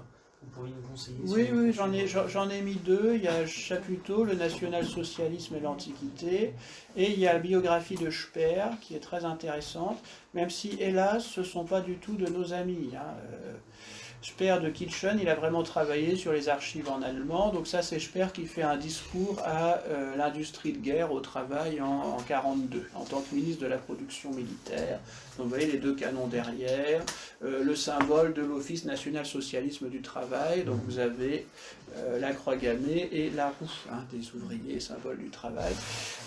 vous pourriez nous conseiller? Oui, j'en ai mis 2, il y a Chaputto, le national-socialisme et l'Antiquité, et il y a la biographie de Speer, qui est très intéressante, même si, hélas, ce ne sont pas du tout de nos amis. Hein. Speer de Kitchen, il a vraiment travaillé sur les archives en allemand. Donc ça, c'est Speer qui fait un discours à l'industrie de guerre au travail en 1942, en tant que ministre de la production militaire. Donc vous voyez les deux canons derrière, le symbole de l'Office national-socialisme du travail. Donc vous avez la croix gammée et la roue des ouvriers, symbole du travail.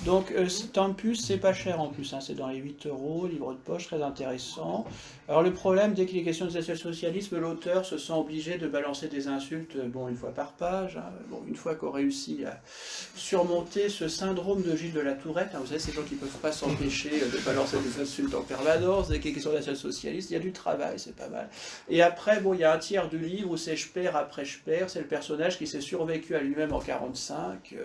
Donc Tempus, c'est pas cher en plus, c'est dans les 8 €, livre de poche, très intéressant. Alors le problème, dès qu'il est question de national-socialisme, l'auteur se sent obligé de balancer des insultes, une fois par page. Une fois qu'on réussit à surmonter ce syndrome de Gilles de la Tourette, vous savez, ces gens qui ne peuvent pas s'empêcher de balancer des insultes en permanence, dès qu'il est question de national-socialiste, il y a du travail, c'est pas mal. Et après, il y a un tiers du livre où c'est Speer après Speer, c'est le personnage qui s'est survécu à lui-même en 1945.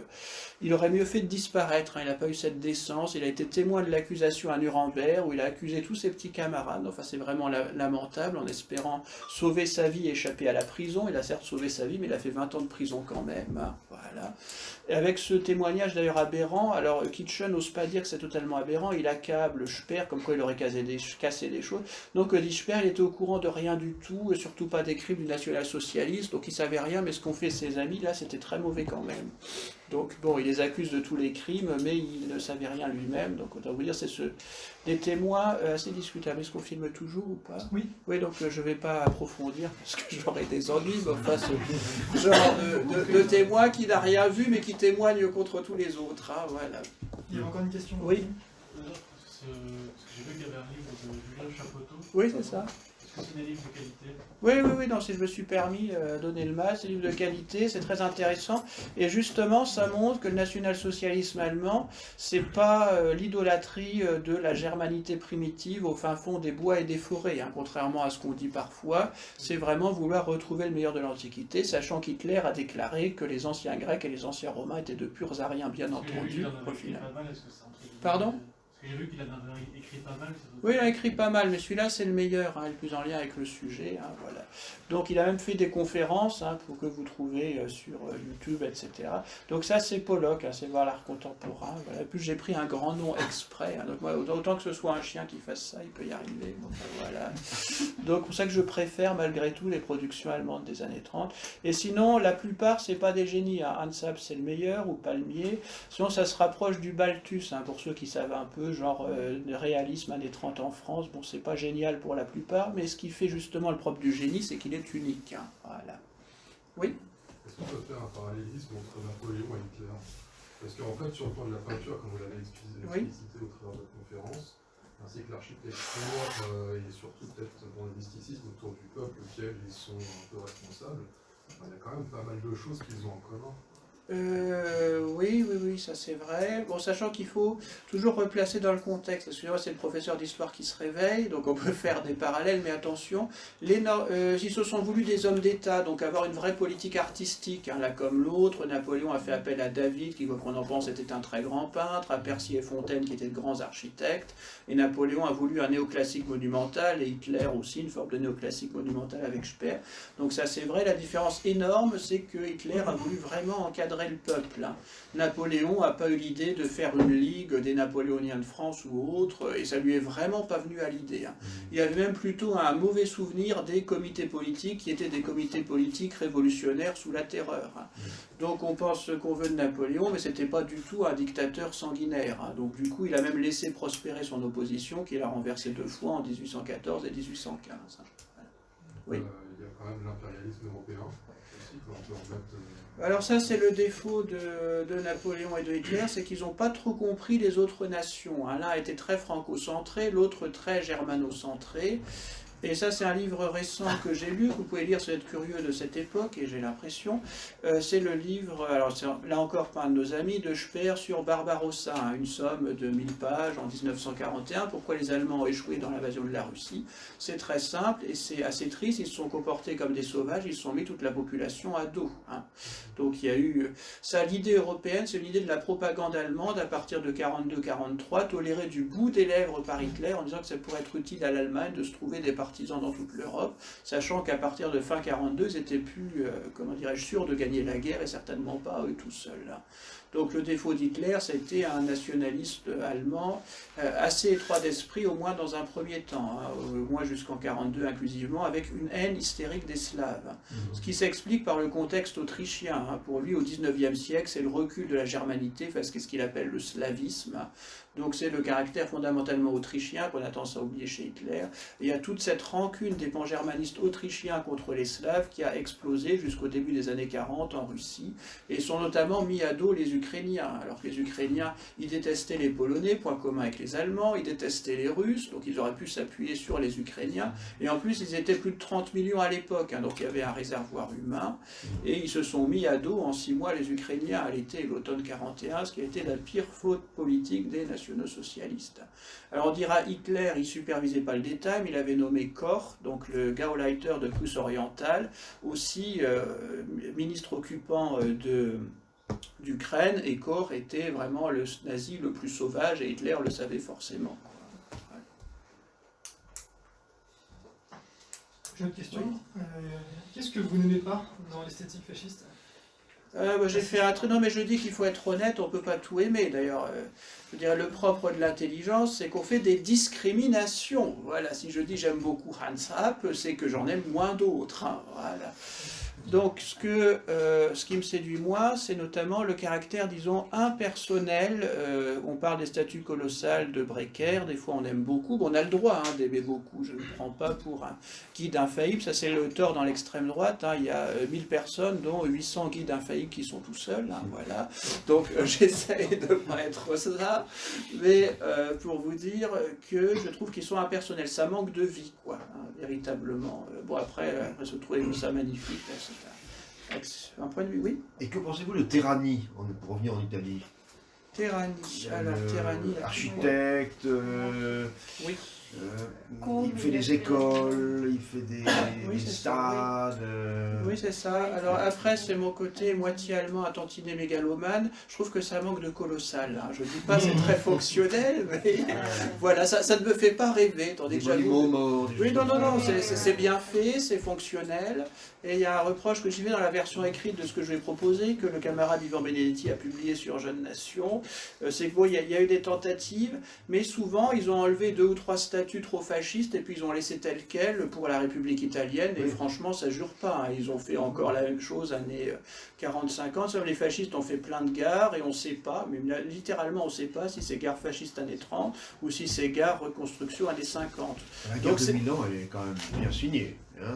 Il aurait mieux fait de disparaître, il n'a pas eu cette décence, il a été témoin de l'accusation à Nuremberg, où il a accusé tous ses petits camarades, enfin c'est vraiment lamentable, en espérant sauver sa vie et échapper à la prison. Il a certes sauvé sa vie, mais il a fait 20 ans de prison quand même, voilà. Et avec ce témoignage d'ailleurs aberrant, alors Kitchen n'ose pas dire que c'est totalement aberrant, il accable Speer comme quoi il aurait cassé des choses. Donc dit Speer, il était au courant de rien du tout, et surtout pas des crimes du national-socialiste, donc il savait rien, mais ce qu'ont fait ses amis, là, c'était très mauvais quand même. Donc il les accuse de tous les crimes, mais il ne savait rien lui-même, donc autant vous dire, c'est des témoins assez discutables. Est-ce qu'on filme toujours ou pas? Oui. Oui, donc je ne vais pas approfondir, parce que j'aurais des ennuis, mais enfin, ce genre de témoin qui n'a rien vu, mais qui témoigne contre tous les autres, voilà. Il y a encore une question? Oui. Parce que j'ai vu qu'il y avait un livre de Julien Chapoteau. Oui, c'est ça. Est-ce que c'est des livres de qualité? Oui, non, si je me suis permis donner le mal, c'est des livres de qualité, c'est très intéressant. Et justement, ça montre que le national-socialisme allemand, c'est pas l'idolâtrie de la germanité primitive au fin fond des bois et des forêts, contrairement à ce qu'on dit parfois. C'est vraiment vouloir retrouver le meilleur de l'Antiquité, sachant qu'Hitler a déclaré que les anciens Grecs et les anciens Romains étaient de purs Ariens, bien entendu. Pardon ? J'ai vu qu'il avait écrit pas mal. Oui, il a écrit pas mal, mais celui-là c'est le meilleur, le plus en lien avec le sujet. Voilà. Donc il a même fait des conférences pour que vous trouvez sur YouTube, etc. Donc ça c'est Pollock, c'est voir l'art contemporain. Voilà. Et puis j'ai pris un grand nom exprès. Donc moi, autant que ce soit un chien qui fasse ça, il peut y arriver. Donc, voilà. Donc c'est pour ça que je préfère malgré tout les productions allemandes des années 30. Et sinon, la plupart c'est pas des génies. Hans Sap c'est le meilleur, ou Palmier. Sinon ça se rapproche du Balthus, pour ceux qui savent un peu. Genre réalisme années 30 en France, c'est pas génial pour la plupart, mais ce qui fait justement le propre du génie, c'est qu'il est unique. Voilà. Oui. Est-ce qu'on peut faire un parallélisme entre Napoléon et Hitler? Parce qu'en fait, sur le plan de la peinture, comme vous l'avez explicité au travers de la conférence, ainsi que l'architecture, et surtout peut-être dans le mysticisme autour du peuple auquel ils sont un peu responsables, il y a quand même pas mal de choses qu'ils ont en commun. Oui, ça c'est vrai. Sachant qu'il faut toujours replacer dans le contexte. Excusez-moi, c'est le professeur d'histoire qui se réveille, donc on peut faire des parallèles, mais attention, ils se sont voulus des hommes d'État, donc avoir une vraie politique artistique, là comme l'autre. Napoléon a fait appel à David, qui, quoi qu'on en pense, était un très grand peintre, à Percy et Fontaine, qui étaient de grands architectes, et Napoléon a voulu un néoclassique monumental, et Hitler aussi, une forme de néoclassique monumental avec Speer. Donc ça c'est vrai, la différence énorme, c'est que Hitler a voulu vraiment encadrer le peuple. Napoléon n'a pas eu l'idée de faire une ligue des Napoléoniens de France ou autre, et ça lui est vraiment pas venu à l'idée. Il avait même plutôt un mauvais souvenir des comités politiques qui étaient des comités politiques révolutionnaires sous la terreur. Donc on pense ce qu'on veut de Napoléon, mais c'était pas du tout un dictateur sanguinaire. Donc du coup, il a même laissé prospérer son opposition, qu'il a renversé 2 fois en 1814 et 1815. Oui. Il y a quand même l'impérialisme européen aussi, qu'on peut en mettre... Alors ça c'est le défaut de Napoléon et de Hitler, c'est qu'ils n'ont pas trop compris les autres nations. L'un a été très franco-centré, l'autre très germano-centré. Et ça, c'est un livre récent que j'ai lu, que vous pouvez lire si vous êtes curieux de cette époque, et j'ai l'impression. C'est le livre, alors c'est là encore par un de nos amis, de Speer sur Barbarossa, une somme de 1000 pages en 1941. Pourquoi les Allemands ont échoué dans l'invasion de la Russie? C'est très simple et c'est assez triste. Ils se sont comportés comme des sauvages, ils se sont mis toute la population à dos. Donc il y a eu ça, l'idée européenne, c'est l'idée de la propagande allemande à partir de 42-43, tolérée du bout des lèvres par Hitler en disant que ça pourrait être utile à l'Allemagne de se trouver des partisans dans toute l'Europe, sachant qu'à partir de fin 42, ils n'étaient plus, sûrs de gagner la guerre, et certainement pas eux tout seuls. Donc le défaut d'Hitler, c'était un nationaliste allemand assez étroit d'esprit, au moins dans un premier temps, hein, au moins jusqu'en 1942 inclusivement, avec une haine hystérique des Slaves. Ce qui s'explique par le contexte autrichien. Hein. Pour lui, au XIXe siècle, c'est le recul de la germanité face à ce qu'il appelle le slavisme. Donc c'est le caractère fondamentalement autrichien qu'on a tendance à oublier chez Hitler. Et il y a toute cette rancune des pangermanistes autrichiens contre les Slaves qui a explosé jusqu'au début des années 40 en Russie. Et sont notamment mis à dos les Ukrainiens. Alors que les Ukrainiens, ils détestaient les Polonais, point commun avec les Allemands, ils détestaient les Russes, donc ils auraient pu s'appuyer sur les Ukrainiens. Et en plus, ils étaient plus de 30 millions à l'époque, hein, donc il y avait un réservoir humain. Et ils se sont mis à dos en 6 mois les Ukrainiens à l'été et l'automne 41, ce qui a été la pire faute politique des nationaux-socialistes. Alors on dira Hitler, il ne supervisait pas le détail, mais il avait nommé Koch, donc le Gauleiter de Prusse orientale, aussi ministre occupant d'Ukraine, et Koch était vraiment le nazi le plus sauvage, et Hitler le savait forcément. J'ai une question. Qu'est-ce que vous n'aimez pas dans l'esthétique fasciste? J'ai fait un truc, non mais je dis qu'il faut être honnête, on ne peut pas tout aimer. D'ailleurs, je dirais le propre de l'intelligence, c'est qu'on fait des discriminations. Voilà, si je dis j'aime beaucoup Hans Rapp, c'est que j'en aime moins d'autres. Hein, voilà. Donc ce qui me séduit moi, c'est notamment le caractère, disons, impersonnel. On parle des statues colossales de Breker, des fois on aime beaucoup, bon, on a le droit hein, d'aimer beaucoup, je ne me prends pas pour un guide infaillible, ça c'est le tort dans l'extrême droite, hein, il y a 1000 personnes, dont 800 guides infaillibles qui sont tout seuls, hein, voilà. Donc j'essaye de ne pas être ça, mais pour vous dire que je trouve qu'ils sont impersonnels, ça manque de vie, quoi, hein, véritablement. Bon après se trouver ça magnifique, là, c'est un point de vue, oui. Et que pensez-vous de Terrani, pour revenir en Italie? Terrani, alors Terrani... Architecte, oui. Il fait des écoles, il fait des stades... Oui, c'est ça. Alors après, c'est mon côté moitié allemand, à tantiner mégalomane. Je trouve que ça manque de colossal. Hein. Je ne dis pas c'est très fonctionnel, mais voilà, ça ne me fait pas rêver. Tandis que oui, non, c'est bien fait, c'est fonctionnel. Et il y a un reproche que j'y vais dans la version écrite de ce que je vais proposer, que le camarade Yvan Benedetti a publié sur Jeune Nation. C'est que bon, il y a eu des tentatives, mais souvent, ils ont enlevé 2 ou 3 statuts trop fascistes, et puis ils ont laissé tel quel pour la République italienne, et franchement, ça jure pas. Hein. Ils ont fait encore la même chose, années 40-50, les fascistes ont fait plein de gares, et on ne sait pas, mais littéralement, on ne sait pas si c'est gare fasciste années 30, ou si c'est gare reconstruction années 50. La gare de Milan, elle est quand même bien signée. Hein,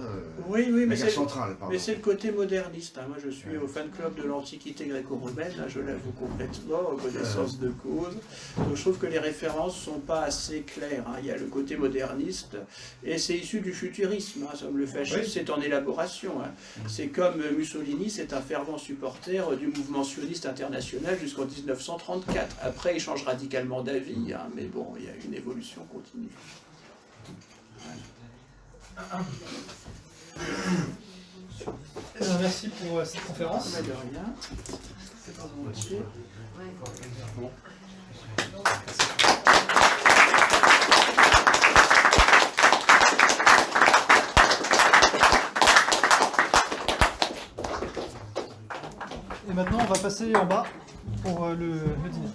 oui, mais c'est le côté moderniste. Hein. Moi, je suis au fan club de l'Antiquité gréco-romaine, hein, je l'avoue complètement, en connaissance de cause. Donc, je trouve que les références ne sont pas assez claires. Hein. Il y a le côté moderniste, et c'est issu du futurisme. Hein. Le fascisme, c'est en élaboration. Hein. C'est comme Mussolini, c'est un fervent supporter du mouvement sioniste international jusqu'en 1934. Après, il change radicalement d'avis, hein, mais bon, il y a une évolution continue. Merci pour cette conférence. De rien. C'est pas volontiers. Et maintenant, on va passer en bas pour le dîner.